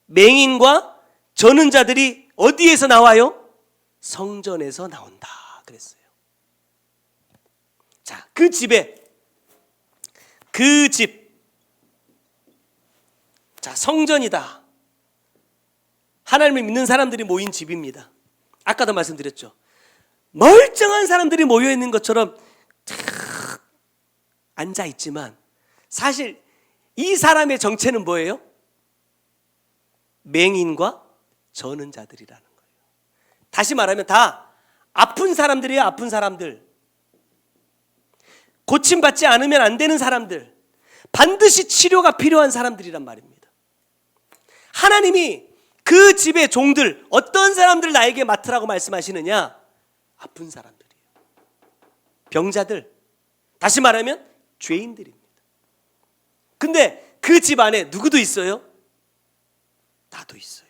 맹인과 저는 자들이 어디에서 나와요? 성전에서 나온다 그랬어요. 자, 그 집에 그 집, 자, 성전이다. 하나님을 믿는 사람들이 모인 집입니다. 아까도 말씀드렸죠. 멀쩡한 사람들이 모여 있는 것처럼 탁 앉아 있지만 사실 이 사람의 정체는 뭐예요? 맹인과 저는 자들이라는 거예요. 다시 말하면 다 아픈 사람들이에요. 아픈 사람들. 고침받지 않으면 안 되는 사람들, 반드시 치료가 필요한 사람들이란 말입니다. 하나님이 그 집의 종들, 어떤 사람들 나에게 맡으라고 말씀하시느냐? 아픈 사람들이에요. 병자들, 다시 말하면 죄인들입니다. 근데 그 집 안에 누구도 있어요? 나도 있어요.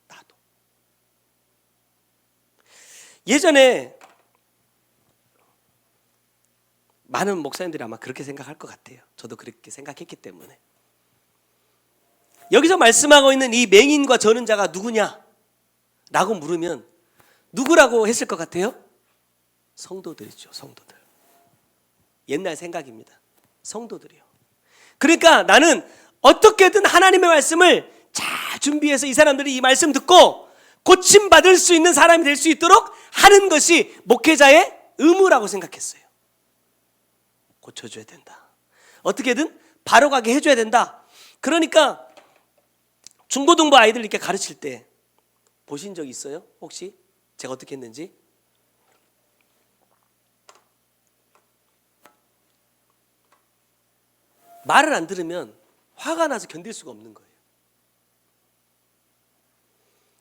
나도. 예전에 많은 목사님들이 아마 그렇게 생각할 것 같아요. 저도 그렇게 생각했기 때문에. 여기서 말씀하고 있는 이 맹인과 저는 자가 누구냐? 라고 물으면 누구라고 했을 것 같아요? 성도들이죠. 성도들. 옛날 생각입니다. 성도들이요. 그러니까 나는 어떻게든 하나님의 말씀을 잘 준비해서 이 사람들이 이 말씀 듣고 고침받을 수 있는 사람이 될 수 있도록 하는 것이 목회자의 의무라고 생각했어요. 고쳐줘야 된다. 어떻게든 바로 가게 해줘야 된다. 그러니까 중고등부 아이들 이렇게 가르칠 때 보신 적 있어요? 혹시 제가 어떻게 했는지? 말을 안 들으면 화가 나서 견딜 수가 없는 거예요.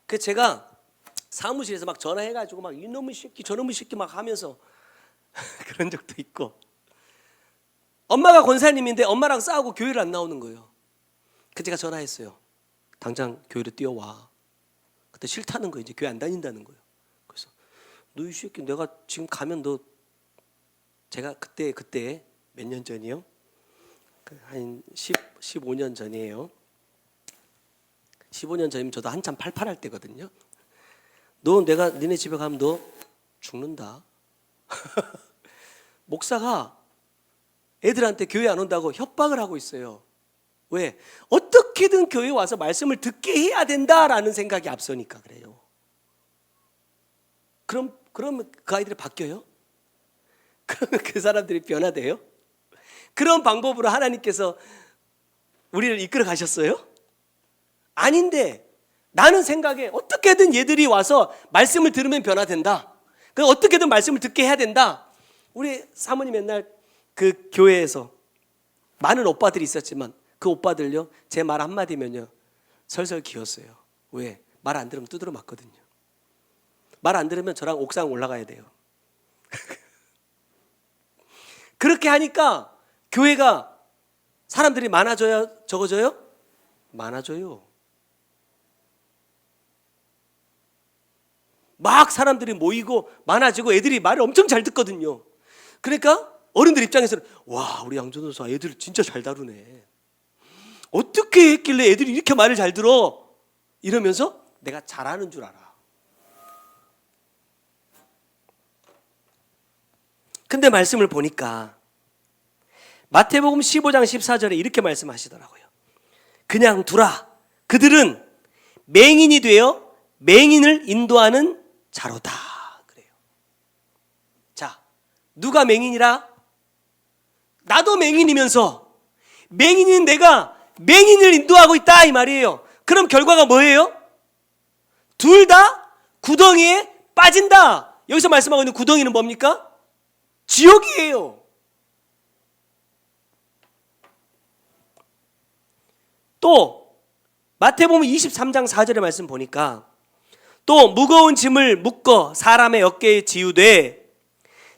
그래서 제가 사무실에서 막 전화해가지고 막 이놈의 새끼 저놈의 새끼 막 하면서 그런 적도 있고, 엄마가 권사님인데 엄마랑 싸우고 교회를 안 나오는 거예요. 그래서 제가 전화했어요. 당장 교회로 뛰어와. 그때 싫다는 거예요. 이제 교회 안 다닌다는 거예요. 그래서 너 이 새끼 내가 지금 가면 너, 제가 그때 몇 년 전이요? 한 15년 전이에요. 15년 전이면 저도 한참 팔팔할 때거든요. 너 내가 니네 집에 가면 너 죽는다. 목사가 애들한테 교회 안 온다고 협박을 하고 있어요. 왜? 어떻게든 교회 와서 말씀을 듣게 해야 된다라는 생각이 앞서니까 그래요. 그럼 그 아이들이 바뀌어요? 그러면 그 사람들이 변화돼요? 그런 방법으로 하나님께서 우리를 이끌어 가셨어요? 아닌데 나는 생각에 어떻게든 얘들이 와서 말씀을 들으면 변화된다. 어떻게든 말씀을 듣게 해야 된다. 우리 사모님 맨날 그 교회에서 많은 오빠들이 있었지만 그 오빠들요, 제 말 한마디면요 설설 기었어요. 왜? 말 안 들으면 두드러 맞거든요. 말 안 들으면 저랑 옥상 올라가야 돼요. 그렇게 하니까 교회가 사람들이 많아져요? 적어져요? 많아져요. 막 사람들이 모이고 많아지고 애들이 말을 엄청 잘 듣거든요. 그러니까 어른들 입장에서는 와, 우리 양전도사 애들 진짜 잘 다루네. 어떻게 했길래 애들이 이렇게 말을 잘 들어? 이러면서 내가 잘하는 줄 알아. 근데 말씀을 보니까 마태복음 15장 14절에 이렇게 말씀하시더라고요. 그냥 두라. 그들은 맹인이 되어 맹인을 인도하는 자로다. 그래요. 자, 누가 맹인이라? 나도 맹인이면서 맹인인 내가 맹인을 인도하고 있다 이 말이에요. 그럼 결과가 뭐예요? 둘 다 구덩이에 빠진다. 여기서 말씀하고 있는 구덩이는 뭡니까? 지옥이에요. 또 마태복음 23장 4절의 말씀 보니까 또 무거운 짐을 묶어 사람의 어깨에 지우되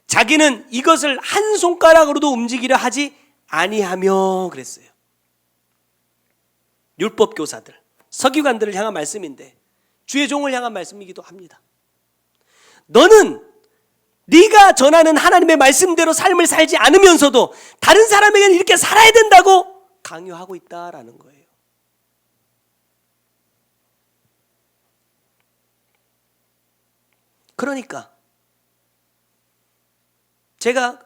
자기는 이것을 한 손가락으로도 움직이려 하지 아니하며 그랬어요. 율법 교사들, 서기관들을 향한 말씀인데 주의 종을 향한 말씀이기도 합니다. 너는 네가 전하는 하나님의 말씀대로 삶을 살지 않으면서도 다른 사람에게는 이렇게 살아야 된다고 강요하고 있다라는 거예요. 그러니까 제가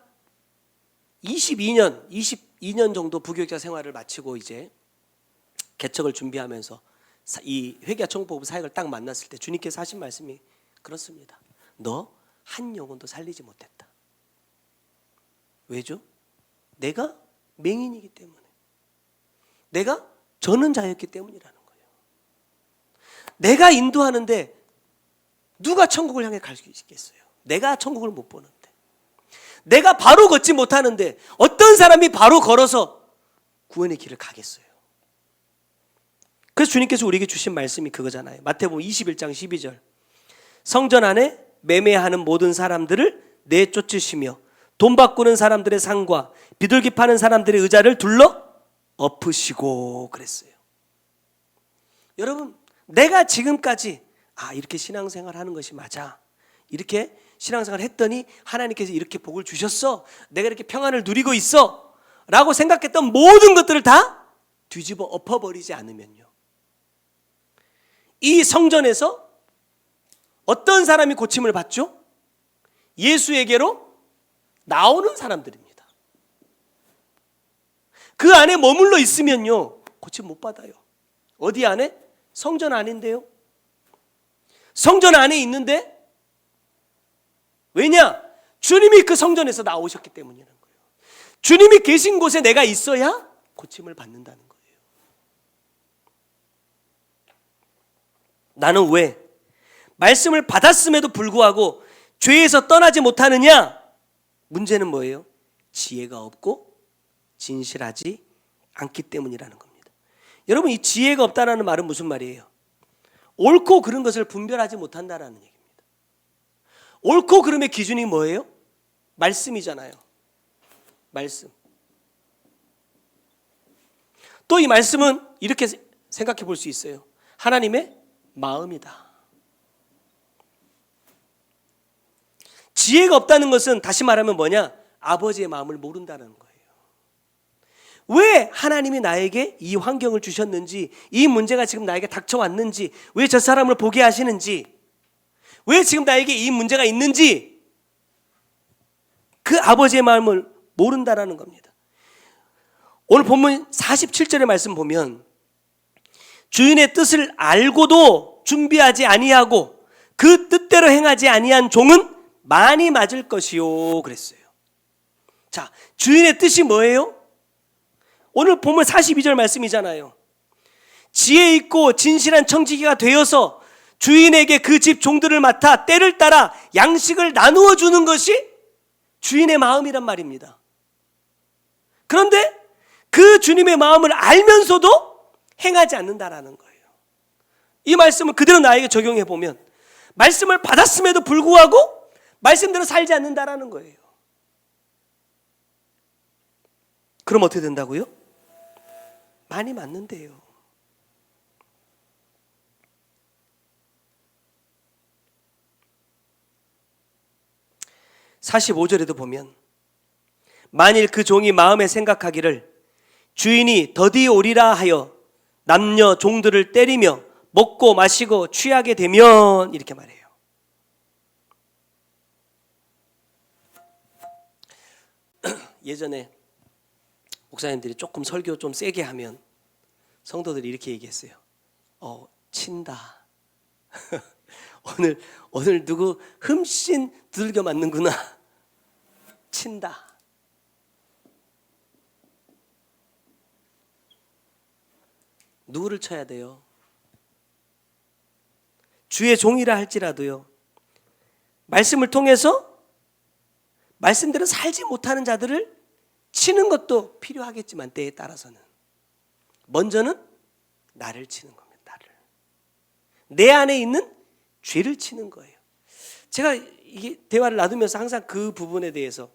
22년 정도 부교육자 생활을 마치고 이제 개척을 준비하면서 이 회개와 청구법 사역을 딱 만났을 때 주님께서 하신 말씀이 그렇습니다. 너 한 영혼도 살리지 못했다. 왜죠? 내가 맹인이기 때문에, 내가 전은자였기 때문이라는 거예요. 내가 인도하는데 누가 천국을 향해 갈 수 있겠어요? 내가 천국을 못 보는데, 내가 바로 걷지 못하는데 어떤 사람이 바로 걸어서 구원의 길을 가겠어요? 그래서 주님께서 우리에게 주신 말씀이 그거잖아요. 마태복음 21장 12절. 성전 안에 매매하는 모든 사람들을 내쫓으시며 돈 바꾸는 사람들의 상과 비둘기 파는 사람들의 의자를 둘러 엎으시고 그랬어요. 여러분, 내가 지금까지 이렇게 신앙생활 하는 것이 맞아. 이렇게 신앙생활 했더니 하나님께서 이렇게 복을 주셨어. 내가 이렇게 평안을 누리고 있어. 라고 생각했던 모든 것들을 다 뒤집어 엎어버리지 않으면요. 이 성전에서 어떤 사람이 고침을 받죠? 예수에게로 나오는 사람들입니다. 그 안에 머물러 있으면요, 고침 못 받아요. 어디 안에? 성전 안인데요. 성전 안에 있는데 왜냐? 주님이 그 성전에서 나오셨기 때문이라는 거예요. 주님이 계신 곳에 내가 있어야 고침을 받는다는 거예요. 나는 왜 말씀을 받았음에도 불구하고 죄에서 떠나지 못하느냐? 문제는 뭐예요? 지혜가 없고 진실하지 않기 때문이라는 겁니다. 여러분, 이 지혜가 없다는 말은 무슨 말이에요? 옳고 그른 것을 분별하지 못한다라는 얘기입니다. 옳고 그름의 기준이 뭐예요? 말씀이잖아요. 말씀. 또 이 말씀은 이렇게 생각해 볼 수 있어요. 하나님의 마음이다. 지혜가 없다는 것은 다시 말하면 뭐냐? 아버지의 마음을 모른다는 거예요. 왜 하나님이 나에게 이 환경을 주셨는지, 이 문제가 지금 나에게 닥쳐왔는지, 왜 저 사람을 보게 하시는지, 왜 지금 나에게 이 문제가 있는지, 그 아버지의 마음을 모른다라는 겁니다. 오늘 본문 47절의 말씀 보면 주인의 뜻을 알고도 준비하지 아니하고 그 뜻대로 행하지 아니한 종은 많이 맞을 것이요 그랬어요. 자, 주인의 뜻이 뭐예요? 오늘 보면 42절 말씀이잖아요. 지혜 있고 진실한 청지기가 되어서 주인에게 그 집 종들을 맡아 때를 따라 양식을 나누어 주는 것이 주인의 마음이란 말입니다. 그런데 그 주님의 마음을 알면서도 행하지 않는다라는 거예요. 이 말씀을 그대로 나에게 적용해 보면 말씀을 받았음에도 불구하고 말씀대로 살지 않는다라는 거예요. 그럼 어떻게 된다고요? 많이 맞는데요. (45절에도) 보면 만일 그 종이 마음에 생각하기를 주인이 더디 오리라 하여 남녀 종들을 때리며 먹고 마시고 취하게 되면 이렇게 말해요. 예전에 목사님들이 조금 설교 좀 세게 하면 성도들이 이렇게 얘기했어요. 친다. 오늘 누구 흠씬 두들겨 맞는구나. 친다. 누구를 쳐야 돼요? 주의 종이라 할지라도요. 말씀을 통해서 말씀대로 살지 못하는 자들을 치는 것도 필요하겠지만 때에 따라서는 먼저는 나를 치는 겁니다. 나를. 내 안에 있는 죄를 치는 거예요. 제가 이게 대화를 나누면서 항상 그 부분에 대해서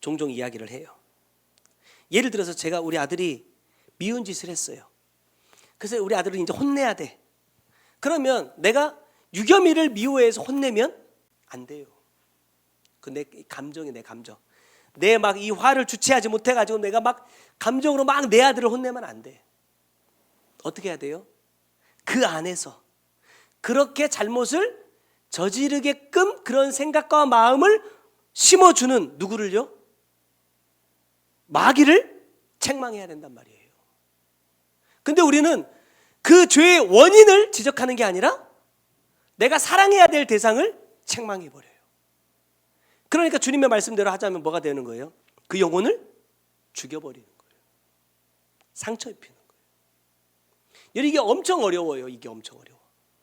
종종 이야기를 해요. 예를 들어서 제가 우리 아들이 미운 짓을 했어요. 그래서 우리 아들을 이제 혼내야 돼. 그러면 내가 유겸이를 미워해서 혼내면 안 돼요. 그 내 감정이 내 감정. 내 막 이 화를 주체하지 못해가지고 내가 막 감정으로 막 내 아들을 혼내면 안 돼. 어떻게 해야 돼요? 그 안에서 그렇게 잘못을 저지르게끔 그런 생각과 마음을 심어주는 누구를요? 마귀를 책망해야 된단 말이에요. 근데 우리는 그 죄의 원인을 지적하는 게 아니라 내가 사랑해야 될 대상을 책망해버려요. 그러니까 주님의 말씀대로 하자면 뭐가 되는 거예요? 그 영혼을 죽여버리는 거예요. 상처 입히는 거예요. 이게 엄청 어려워요. 이게 엄청 어려워.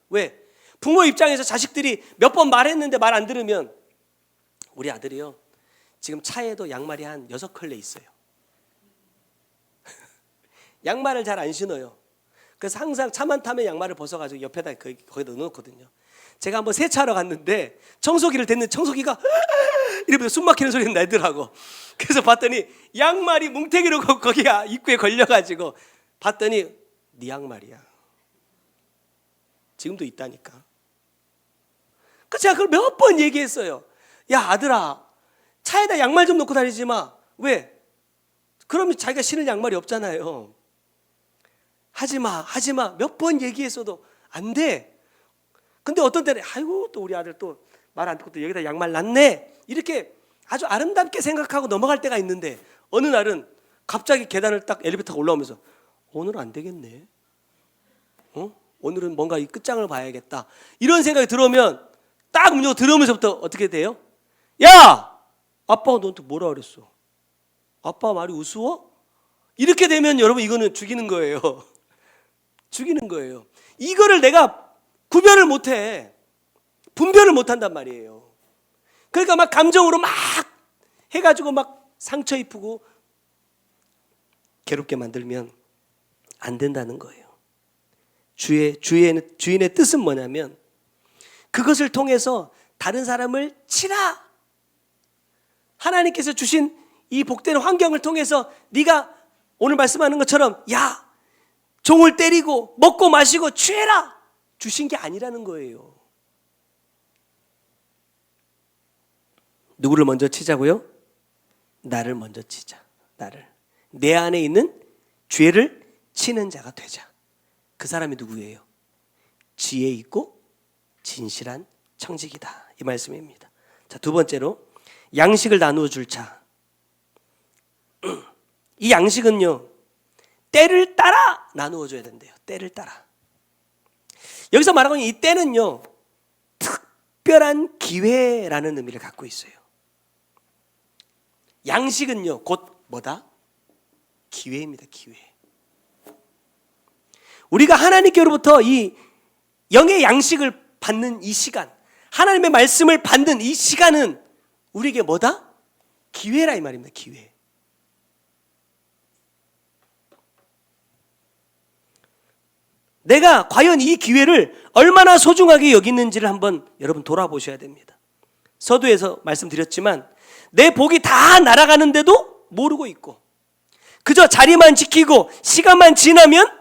왜? 부모 입장에서 자식들이 몇 번 말했는데 말 안 들으면 우리 아들이요. 지금 차에도 양말이 한 6컬레 있어요. 양말을 잘 안 신어요. 그래서 항상 차만 타면 양말을 벗어가지고 옆에다 거기다 넣어놓거든요. 제가 한번 세차하러 갔는데 청소기를 댔는데 청소기가 이러면서 숨 막히는 소리가 나더라고. 그래서 봤더니 양말이 뭉태기로 거기가 입구에 걸려가지고 봤더니 네 양말이야. 지금도 있다니까. 그래서 제가 그걸 몇 번 얘기했어요. 야 아들아, 차에다 양말 좀 놓고 다니지 마. 왜? 그러면 자기가 신을 양말이 없잖아요. 하지마 몇 번 얘기했어도 안 돼. 근데 어떤 때는 아이고 또 우리 아들 또 말 안 듣고 또 여기다 양말 놨네. 이렇게 아주 아름답게 생각하고 넘어갈 때가 있는데 어느 날은 갑자기 계단을 딱 엘리베이터가 올라오면서 오늘 안 되겠네. 오늘은 뭔가 이 끝장을 봐야겠다. 이런 생각이 들어오면 딱 문 열고 들어오면서부터 어떻게 돼요? 야! 아빠가 너한테 뭐라 그랬어? 아빠 말이 우스워? 이렇게 되면 여러분 이거는 죽이는 거예요. 죽이는 거예요. 이거를 내가 구별을 못해. 분별을 못한단 말이에요. 그러니까 막 감정으로 막 해가지고 막 상처 입히고 괴롭게 만들면 안 된다는 거예요. 주인의 뜻은 뭐냐면 그것을 통해서 다른 사람을 치라. 하나님께서 주신 이 복된 환경을 통해서 네가 오늘 말씀하는 것처럼 야 종을 때리고 먹고 마시고 취해라 주신 게 아니라는 거예요. 누구를 먼저 치자고요? 나를 먼저 치자. 나를. 내 안에 있는 죄를 치는 자가 되자. 그 사람이 누구예요? 지혜 있고 진실한 청직이다. 이 말씀입니다. 자, 두 번째로 양식을 나누어 줄 자. 이 양식은요, 때를 따라 나누어 줘야 된대요. 때를 따라. 여기서 말하고 있는 이 때는요, 특별한 기회라는 의미를 갖고 있어요. 양식은요, 곧 뭐다? 기회입니다. 기회. 우리가 하나님께로부터 이 영의 양식을 받는 이 시간, 하나님의 말씀을 받는 이 시간은 우리에게 뭐다? 기회라 이 말입니다. 기회. 내가 과연 이 기회를 얼마나 소중하게 여기는지를 한번 여러분 돌아보셔야 됩니다. 서두에서 말씀드렸지만 내 복이 다 날아가는데도 모르고 있고 그저 자리만 지키고 시간만 지나면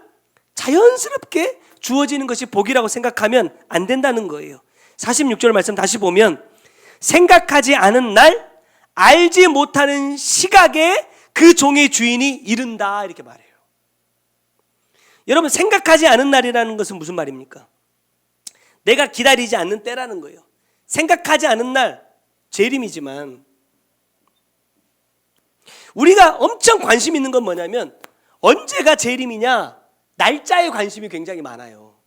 자연스럽게 주어지는 것이 복이라고 생각하면 안 된다는 거예요. 46절 말씀 다시 보면 생각하지 않은 날 알지 못하는 시각에 그 종의 주인이 이른다 이렇게 말해요. 여러분 생각하지 않은 날이라는 것은 무슨 말입니까? 내가 기다리지 않는 때라는 거예요. 생각하지 않은 날, 재림이지만 우리가 엄청 관심 있는 건 뭐냐면 언제가 재림이냐, 날짜에 관심이 굉장히 많아요.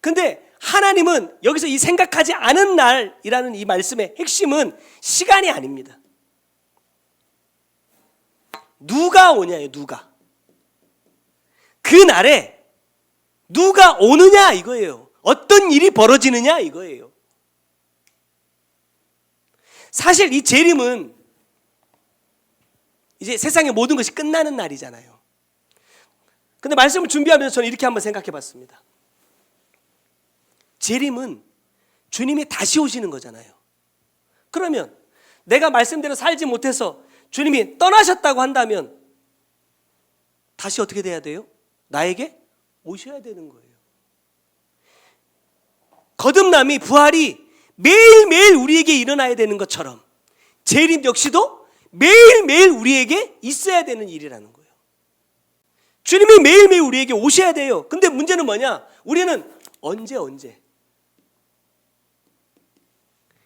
근데 하나님은 여기서 이 생각하지 않은 날이라는 이 말씀의 핵심은 시간이 아닙니다. 누가 오냐예요. 누가. 그 날에 누가 오느냐 이거예요. 어떤 일이 벌어지느냐 이거예요. 사실 이 재림은 이제 세상의 모든 것이 끝나는 날이잖아요. 근데 말씀을 준비하면서 저는 이렇게 한번 생각해 봤습니다. 재림은 주님이 다시 오시는 거잖아요. 그러면 내가 말씀대로 살지 못해서 주님이 떠나셨다고 한다면 다시 어떻게 돼야 돼요? 나에게 오셔야 되는 거예요. 거듭남이, 부활이 매일매일 우리에게 일어나야 되는 것처럼 재림 역시도 매일매일 우리에게 있어야 되는 일이라는 거예요. 주님이 매일매일 우리에게 오셔야 돼요. 근데 문제는 뭐냐? 우리는 언제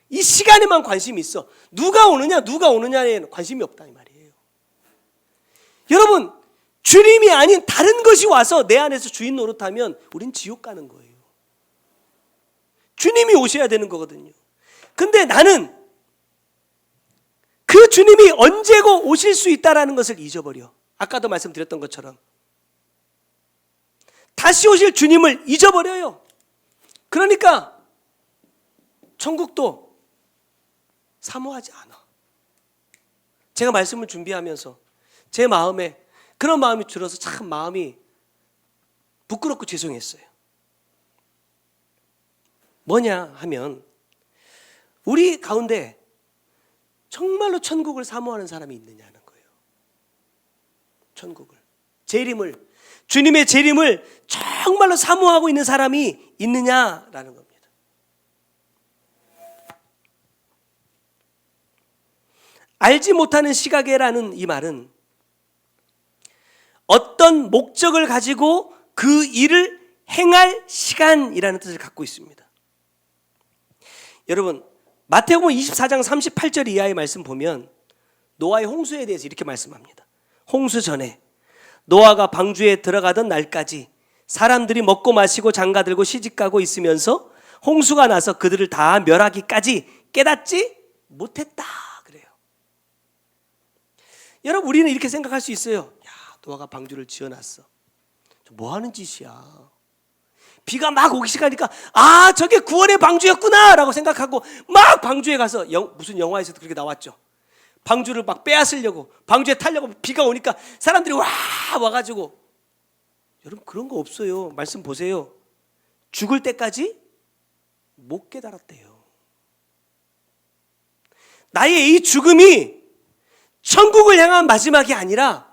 이 시간에만 관심이 있어. 누가 오느냐에 관심이 없다 이 말이에요. 여러분, 주님이 아닌 다른 것이 와서 내 안에서 주인 노릇하면 우린 지옥 가는 거예요. 주님이 오셔야 되는 거거든요. 근데 나는 그 주님이 언제고 오실 수 있다라는 것을 잊어버려. 아까도 말씀드렸던 것처럼 다시 오실 주님을 잊어버려요. 그러니까 천국도 사모하지 않아. 제가 말씀을 준비하면서 제 마음에 그런 마음이 들어서 참 마음이 부끄럽고 죄송했어요. 뭐냐 하면 우리 가운데 정말로 천국을 사모하는 사람이 있느냐는 거예요. 천국을, 재림을, 주님의 재림을 정말로 사모하고 있는 사람이 있느냐라는 겁니다. 알지 못하는 시각에라는 이 말은 어떤 목적을 가지고 그 일을 행할 시간이라는 뜻을 갖고 있습니다. 여러분, 마태복음 24장 38절 이하의 말씀 보면 노아의 홍수에 대해서 이렇게 말씀합니다. 홍수 전에 노아가 방주에 들어가던 날까지 사람들이 먹고 마시고 장가들고 시집가고 있으면서 홍수가 나서 그들을 다 멸하기까지 깨닫지 못했다 그래요. 여러분, 우리는 이렇게 생각할 수 있어요. 야, 노아가 방주를 지어놨어. 뭐 하는 짓이야. 비가 막 오기 시작하니까 아, 저게 구원의 방주였구나 라고 생각하고 막 방주에 가서 무슨 영화에서도 그렇게 나왔죠. 방주를 막 빼앗으려고, 방주에 타려고 비가 오니까 사람들이 와가지고. 여러분, 그런 거 없어요. 말씀 보세요. 죽을 때까지 못 깨달았대요. 나의 이 죽음이 천국을 향한 마지막이 아니라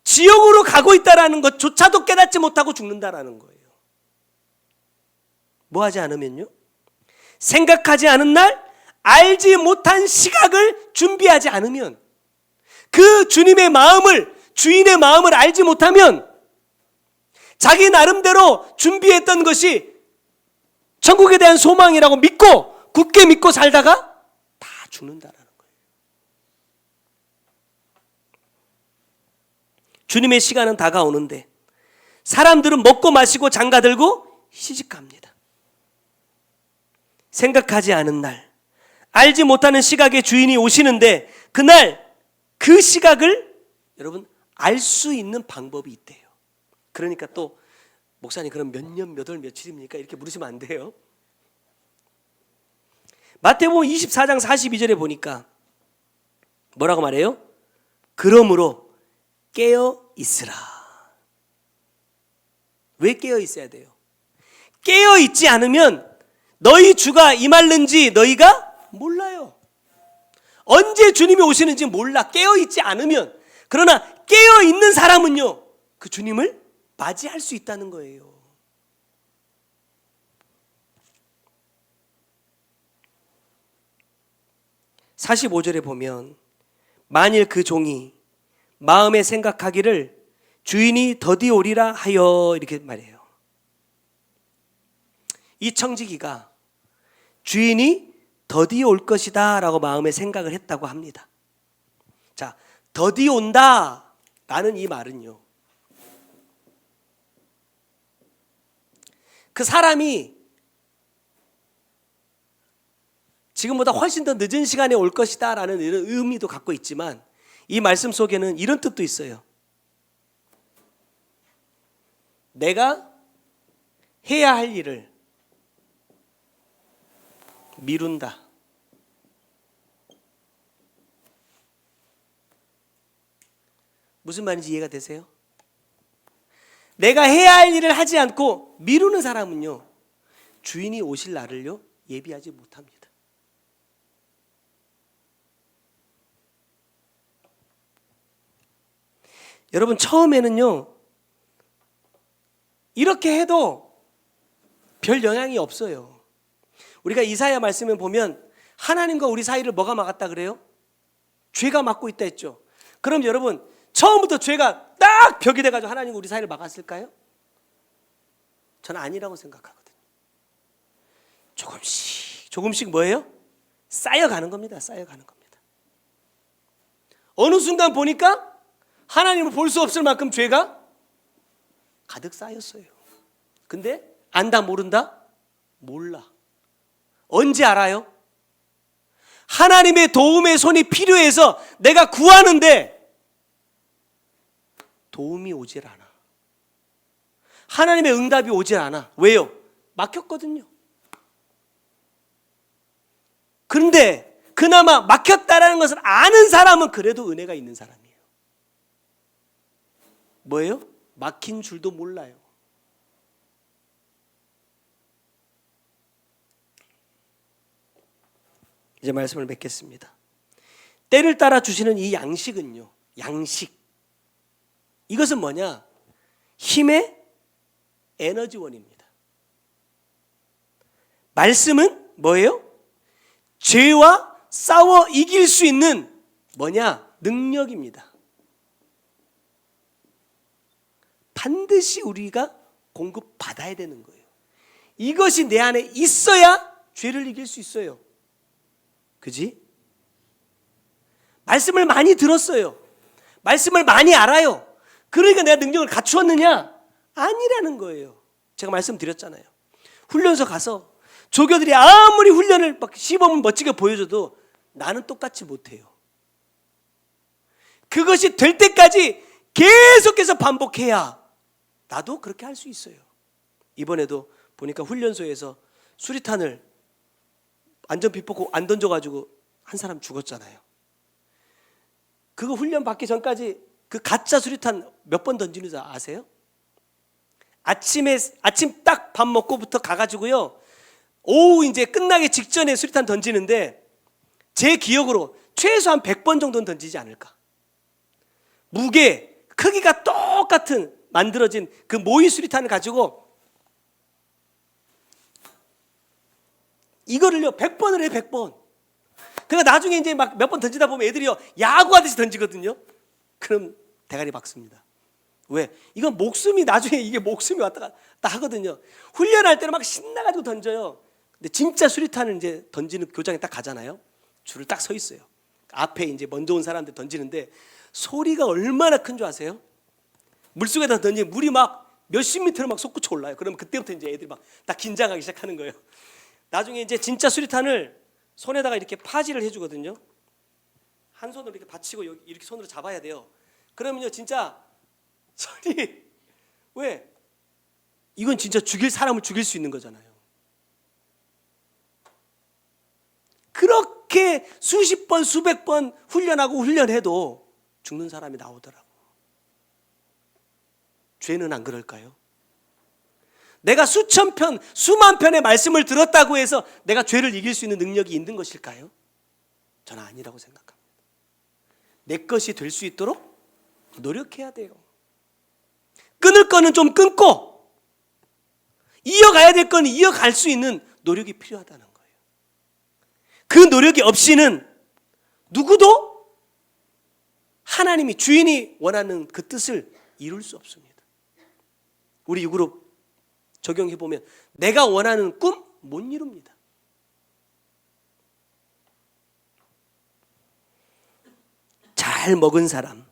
지옥으로 가고 있다는 것조차도 깨닫지 못하고 죽는다라는 거예요. 뭐 하지 않으면요? 생각하지 않은 날, 알지 못한 시각을 준비하지 않으면, 그 주님의 마음을, 주인의 마음을 알지 못하면 자기 나름대로 준비했던 것이 천국에 대한 소망이라고 믿고 굳게 믿고 살다가 다 죽는다라는 거예요. 주님의 시간은 다가오는데 사람들은 먹고 마시고 장가들고 시집갑니다. 생각하지 않은 날, 알지 못하는 시각의 주인이 오시는데 그날 그 시각을 여러분 알 수 있는 방법이 있대요. 그러니까 또 목사님 그럼 몇 년 몇 월 며칠입니까? 이렇게 물으시면 안 돼요. 마태복음 24장 42절에 보니까 뭐라고 말해요? 그러므로 깨어 있으라. 왜 깨어 있어야 돼요? 깨어 있지 않으면 너희 주가 임할는지 너희가 몰라요. 언제 주님이 오시는지 몰라. 깨어 있지 않으면. 그러나 깨어 있는 사람은요, 그 주님을 맞이할 수 있다는 거예요. (45절에) 보면 만일 그 종이 마음에 생각하기를 주인이 더디 오리라 하여 이렇게 말해요. 이 청지기가 주인이 더디 올 것이다 라고 마음에 생각을 했다고 합니다. 자, 더디 온다 라는 이 말은요, 그 사람이 지금보다 훨씬 더 늦은 시간에 올 것이다 라는 이런 의미도 갖고 있지만, 이 말씀 속에는 이런 뜻도 있어요. 내가 해야 할 일을 미룬다. 무슨 말인지 이해가 되세요? 내가 해야 할 일을 하지 않고 미루는 사람은요, 주인이 오실 날을요 예비하지 못합니다. 여러분, 처음에는요 이렇게 해도 별 영향이 없어요. 우리가 이사야 말씀에 보면 하나님과 우리 사이를 뭐가 막았다 그래요? 죄가 막고 있다 했죠. 그럼 여러분, 처음부터 죄가 딱 벽이 돼가지고 하나님과 우리 사이를 막았을까요? 저는 아니라고 생각하거든요. 조금씩 뭐예요? 쌓여가는 겁니다. 쌓여가는 겁니다. 어느 순간 보니까 하나님을 볼 수 없을 만큼 죄가 가득 쌓였어요. 근데 안다 모른다? 몰라. 언제 알아요? 하나님의 도움의 손이 필요해서 내가 구하는데 도움이 오질 않아. 하나님의 응답이 오질 않아. 왜요? 막혔거든요. 그런데 그나마 막혔다라는 것을 아는 사람은 그래도 은혜가 있는 사람이에요. 뭐예요? 막힌 줄도 몰라요. 이제 말씀을 맺겠습니다. 때를 따라 주시는 이 양식은요, 양식, 이것은 뭐냐? 힘의 에너지원입니다. 말씀은 뭐예요? 죄와 싸워 이길 수 있는 뭐냐? 능력입니다. 반드시 우리가 공급받아야 되는 거예요. 이것이 내 안에 있어야 죄를 이길 수 있어요. 그지? 말씀을 많이 들었어요. 말씀을 많이 알아요. 그러니까 내가 능력을 갖추었느냐? 아니라는 거예요. 제가 말씀드렸잖아요. 훈련소 가서 조교들이 아무리 훈련을 막 시범을 멋지게 보여줘도 나는 똑같이 못해요. 그것이 될 때까지 계속해서 반복해야 나도 그렇게 할 수 있어요. 이번에도 보니까 훈련소에서 수리탄을 안전피포 안 던져가지고 한 사람 죽었잖아요. 그거 훈련 받기 전까지 그 가짜 수리탄 몇 번 던지는지 아세요? 아침 딱 밥 먹고부터 가가지고요, 오후 이제 끝나기 직전에 수리탄 던지는데 제 기억으로 최소한 100번 정도는 던지지 않을까. 무게, 크기가 똑같은 만들어진 그 모의 수리탄을 가지고 이거를요 100번을 해요. 100번. 그러니까 나중에 이제 막 몇 번 던지다 보면 애들이요 야구하듯이 던지거든요. 그럼 대가리 박습니다. 왜? 이건 목숨이, 나중에 이게 목숨이 왔다 갔다 하거든요. 훈련할 때는 막 신나가지고 던져요. 근데 진짜 수리탄을 이제 던지는 교장에 딱 가잖아요. 줄을 딱 서 있어요. 앞에 이제 먼저 온 사람들 던지는데 소리가 얼마나 큰 줄 아세요? 물속에다 던지면 물이 막 몇십 미터로 막 솟구쳐 올라요. 그러면 그때부터 이제 애들이 막 다 긴장하기 시작하는 거예요. 나중에 이제 진짜 수리탄을 손에다가 이렇게 파지를 해주거든요. 한 손으로 이렇게 받치고 이렇게 손으로 잡아야 돼요. 그러면요 진짜 손이, 왜? 이건 진짜 사람을 죽일 수 있는 거잖아요. 그렇게 수십 번 수백 번 훈련하고 훈련해도 죽는 사람이 나오더라고. 죄는 안 그럴까요? 내가 수천 편, 수만 편의 말씀을 들었다고 해서 내가 죄를 이길 수 있는 능력이 있는 것일까요? 저는 아니라고 생각합니다. 내 것이 될 수 있도록 노력해야 돼요. 끊을 거는 좀 끊고 이어가야 될 거는 이어갈 수 있는 노력이 필요하다는 거예요. 그 노력이 없이는 누구도 하나님이, 주인이 원하는 그 뜻을 이룰 수 없습니다. 우리 유그룹 적용해 보면 내가 원하는 꿈 못 이룹니다. 잘 잘 먹은 사람,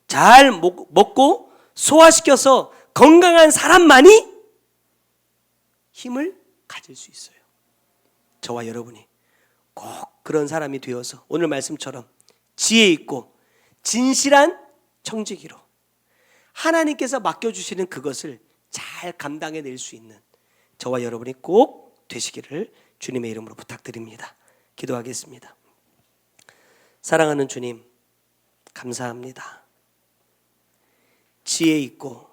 잘 먹고 소화시켜서 건강한 사람만이 힘을 가질 수 있어요. 저와 여러분이 꼭 그런 사람이 되어서 오늘 말씀처럼 지혜 있고 진실한 청지기로 하나님께서 맡겨주시는 그것을 잘 감당해낼 수 있는 저와 여러분이 꼭 되시기를 주님의 이름으로 부탁드립니다. 기도하겠습니다. 사랑하는 주님, 감사합니다. 지혜 있고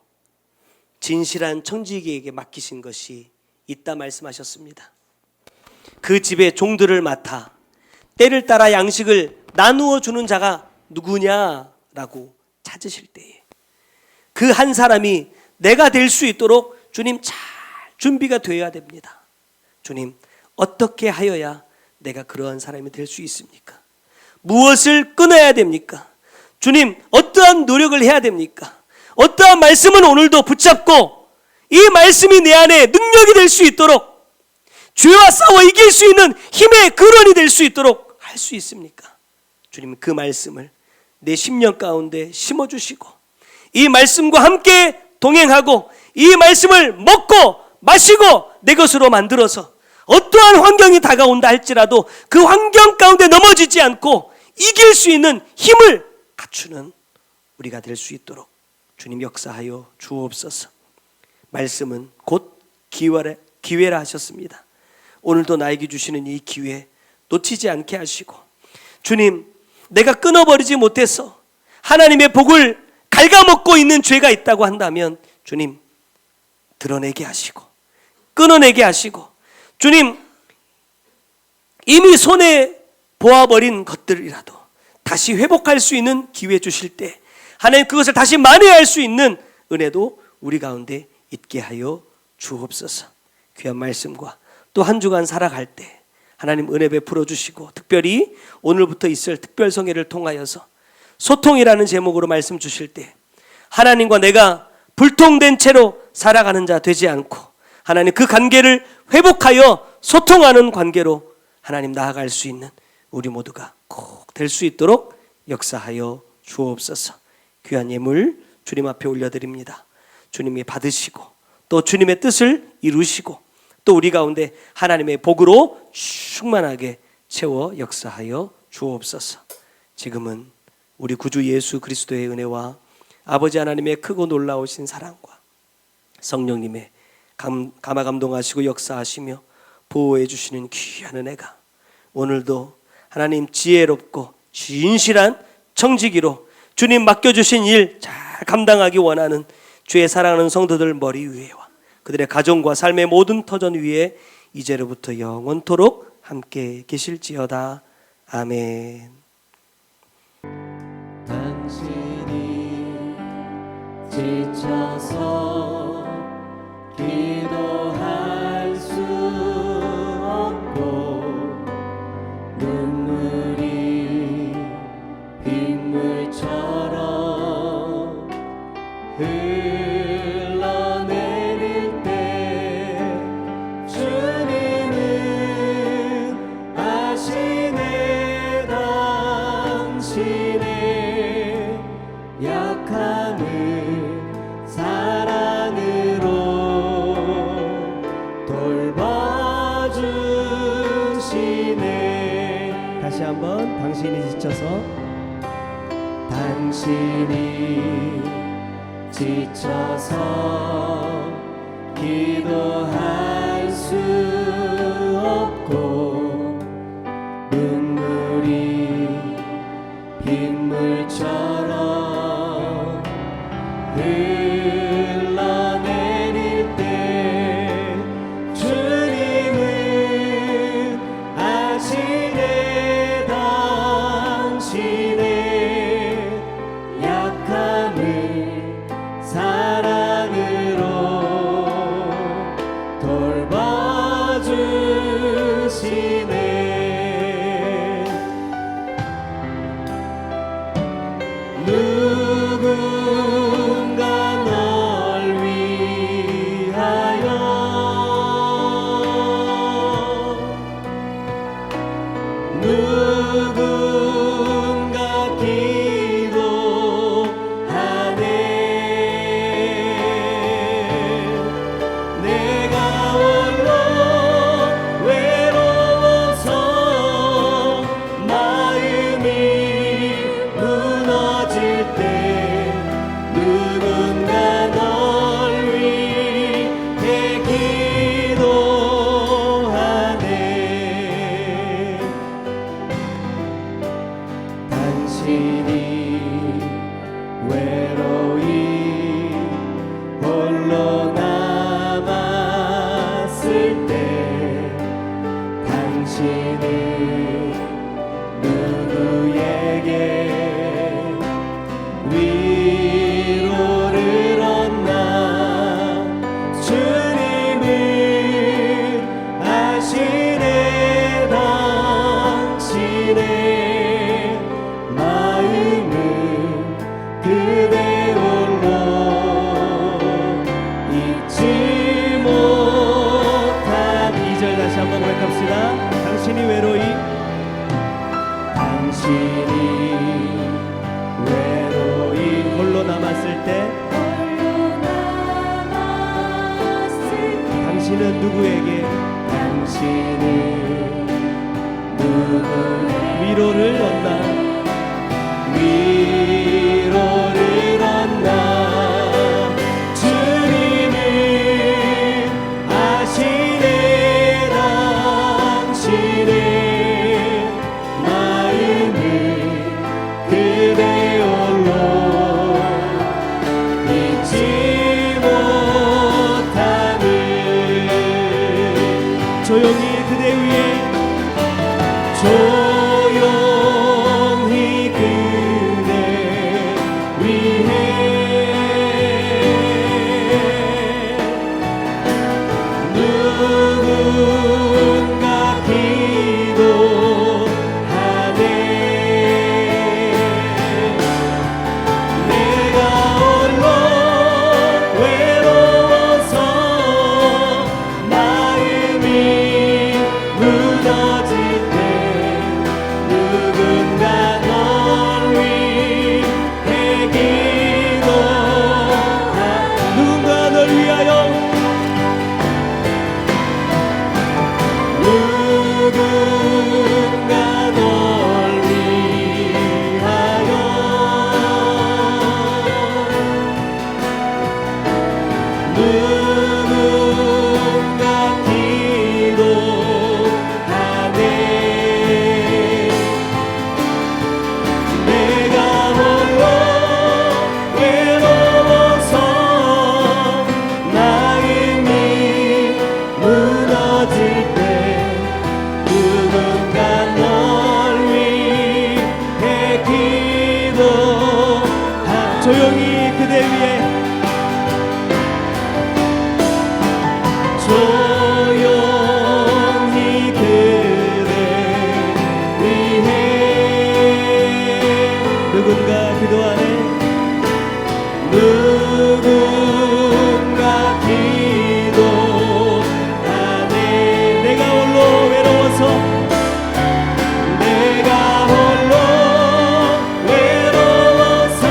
진실한 청지기에게 맡기신 것이 있다 말씀하셨습니다. 그 집의 종들을 맡아 때를 따라 양식을 나누어 주는 자가 누구냐라고 찾으실 때에 그 한 사람이 내가 될 수 있도록 주님 잘 준비가 되어야 됩니다. 주님, 어떻게 하여야 내가 그러한 사람이 될 수 있습니까? 무엇을 끊어야 됩니까? 주님, 어떠한 노력을 해야 됩니까? 어떠한 말씀은 오늘도 붙잡고 이 말씀이 내 안에 능력이 될 수 있도록 죄와 싸워 이길 수 있는 힘의 근원이 될 수 있도록 할 수 있습니까? 주님, 그 말씀을 내 심령 가운데 심어주시고 이 말씀과 함께 동행하고 이 말씀을 먹고 마시고 내 것으로 만들어서 어떠한 환경이 다가온다 할지라도 그 환경 가운데 넘어지지 않고 이길 수 있는 힘을 갖추는 우리가 될 수 있도록 주님 역사하여 주옵소서. 말씀은 곧 기회라 하셨습니다. 오늘도 나에게 주시는 이 기회 놓치지 않게 하시고 주님, 내가 끊어버리지 못해서 하나님의 복을 갉아먹고 있는 죄가 있다고 한다면 주님 드러내게 하시고 끊어내게 하시고 주님 이미 손에 보아버린 것들이라도 다시 회복할 수 있는 기회 주실 때 하나님 그것을 다시 만회할 수 있는 은혜도 우리 가운데 있게 하여 주옵소서. 귀한 말씀과 또 한 주간 살아갈 때 하나님 은혜 베풀어 주시고 특별히 오늘부터 있을 특별성회를 통하여서 소통이라는 제목으로 말씀 주실 때 하나님과 내가 불통된 채로 살아가는 자 되지 않고 하나님 그 관계를 회복하여 소통하는 관계로 하나님 나아갈 수 있는 우리 모두가 꼭 될 수 있도록 역사하여 주옵소서. 귀한 예물 주님 앞에 올려드립니다. 주님이 받으시고 또 주님의 뜻을 이루시고 또 우리 가운데 하나님의 복으로 충만하게 채워 역사하여 주옵소서. 지금은 우리 구주 예수 그리스도의 은혜와 아버지 하나님의 크고 놀라우신 사랑과 성령님의 감화 감동하시고 역사하시며 보호해 주시는 귀한 은혜가 오늘도 하나님 지혜롭고 진실한 청지기로 주님 맡겨주신 일 잘 감당하기 원하는 주의 사랑하는 성도들 머리 위에와 그들의 가정과 삶의 모든 터전 위에 이제로부터 영원토록 함께 계실지어다. 아멘. 당신이 지쳐서 기도할 수 없고 눈물이 빗물처럼 흘러내릴 때 주님은 아시네 당신의 약함을 사랑으로 돌봐주시네. 다시 한번 당신이 지쳐서 기도할 수 없고 눈물이 빗물처럼 흘러내릴 때 주님은 아시네 당신의 약함을 사랑으로 돌봐주시네. 누군가 때 누군가 널 위해 기도하네. 당신이 외로이 홀로 남았을 때 당신은 누구에게 위로를 얻나. 주님은 아시네. 당신의 마음은 그대 홀로 잊지 못한. 2절 다시 한번 고백합시다. 당신이 외로이 홀로 남았을 때 당신은 누구에게 위로를 얻나. 위로를 얻나. 주님은 아시네. 당신의 마음을 그대 홀로 잊지 못함을. 조용히 그대 위에 조용히 그대 위해 누군가 기도하네. 내가 홀로 외로워서 마음이 무너질 때 누군가 널 위해 기도하. 누군가 널 위하여 누군가 널 위하여 누군가 기도하네. 내가 홀로 외로워서 마음이 무너질 때 누군가 널 위해 기도하. 조용히 그대 위에 조용히 그대 위해 누군가 기도하네. 누군가 기도하네. 내가 홀로 외로워서 내가 홀로 외로워서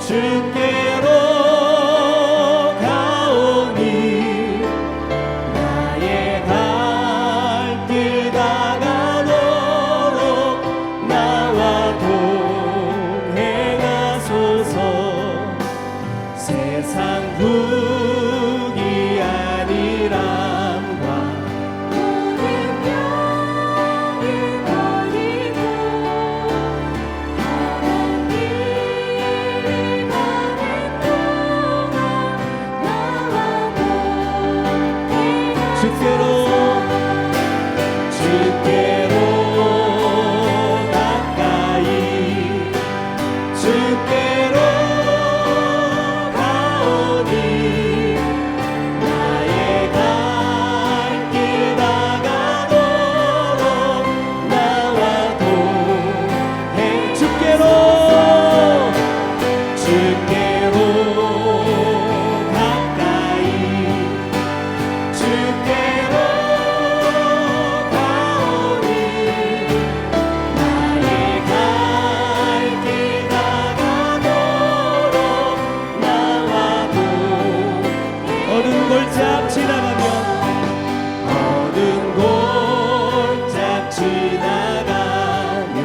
주께로 가오니 나의 갈 길 다가도록 나와 동행하소서. 세상 후기 아니람과 모든 병을 버리고 험한 길을 가는 동안 나와 주께로 가까이 주께로 가오니 나의 갈 길 다가도록 나와 동행. 주께로 가까이 주께로 가오니 나의 갈 길 다가도록 나와 어두운 골짝 지나가며 어두운 골짝 지나가며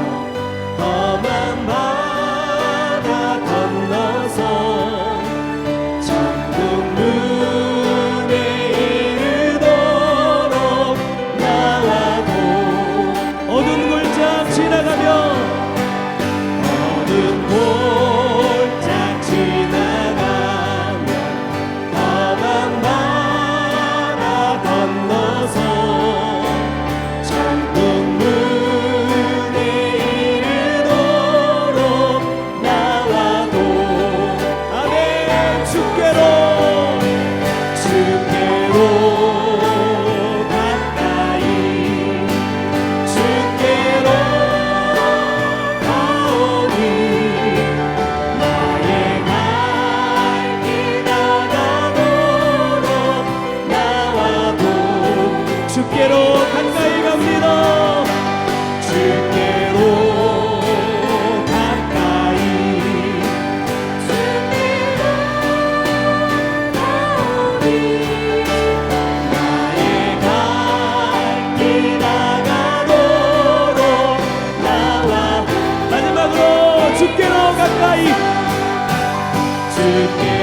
험한 바다 건너서 천국 문에 이르도록 나와도 어두운 골짝 지나가며 어두운 골짝 지나가며 험한 바다 건너서 천국 문에 이르도록 나와도 아멘. 주께로 가까이 주께로 가오니 나의 갈 길 다가도록 나와도 주께로 가까이 갑니다. 주께로 가까이 나의 갈 길 다가도록 나와 마지막으로 주께로 가까이 주께로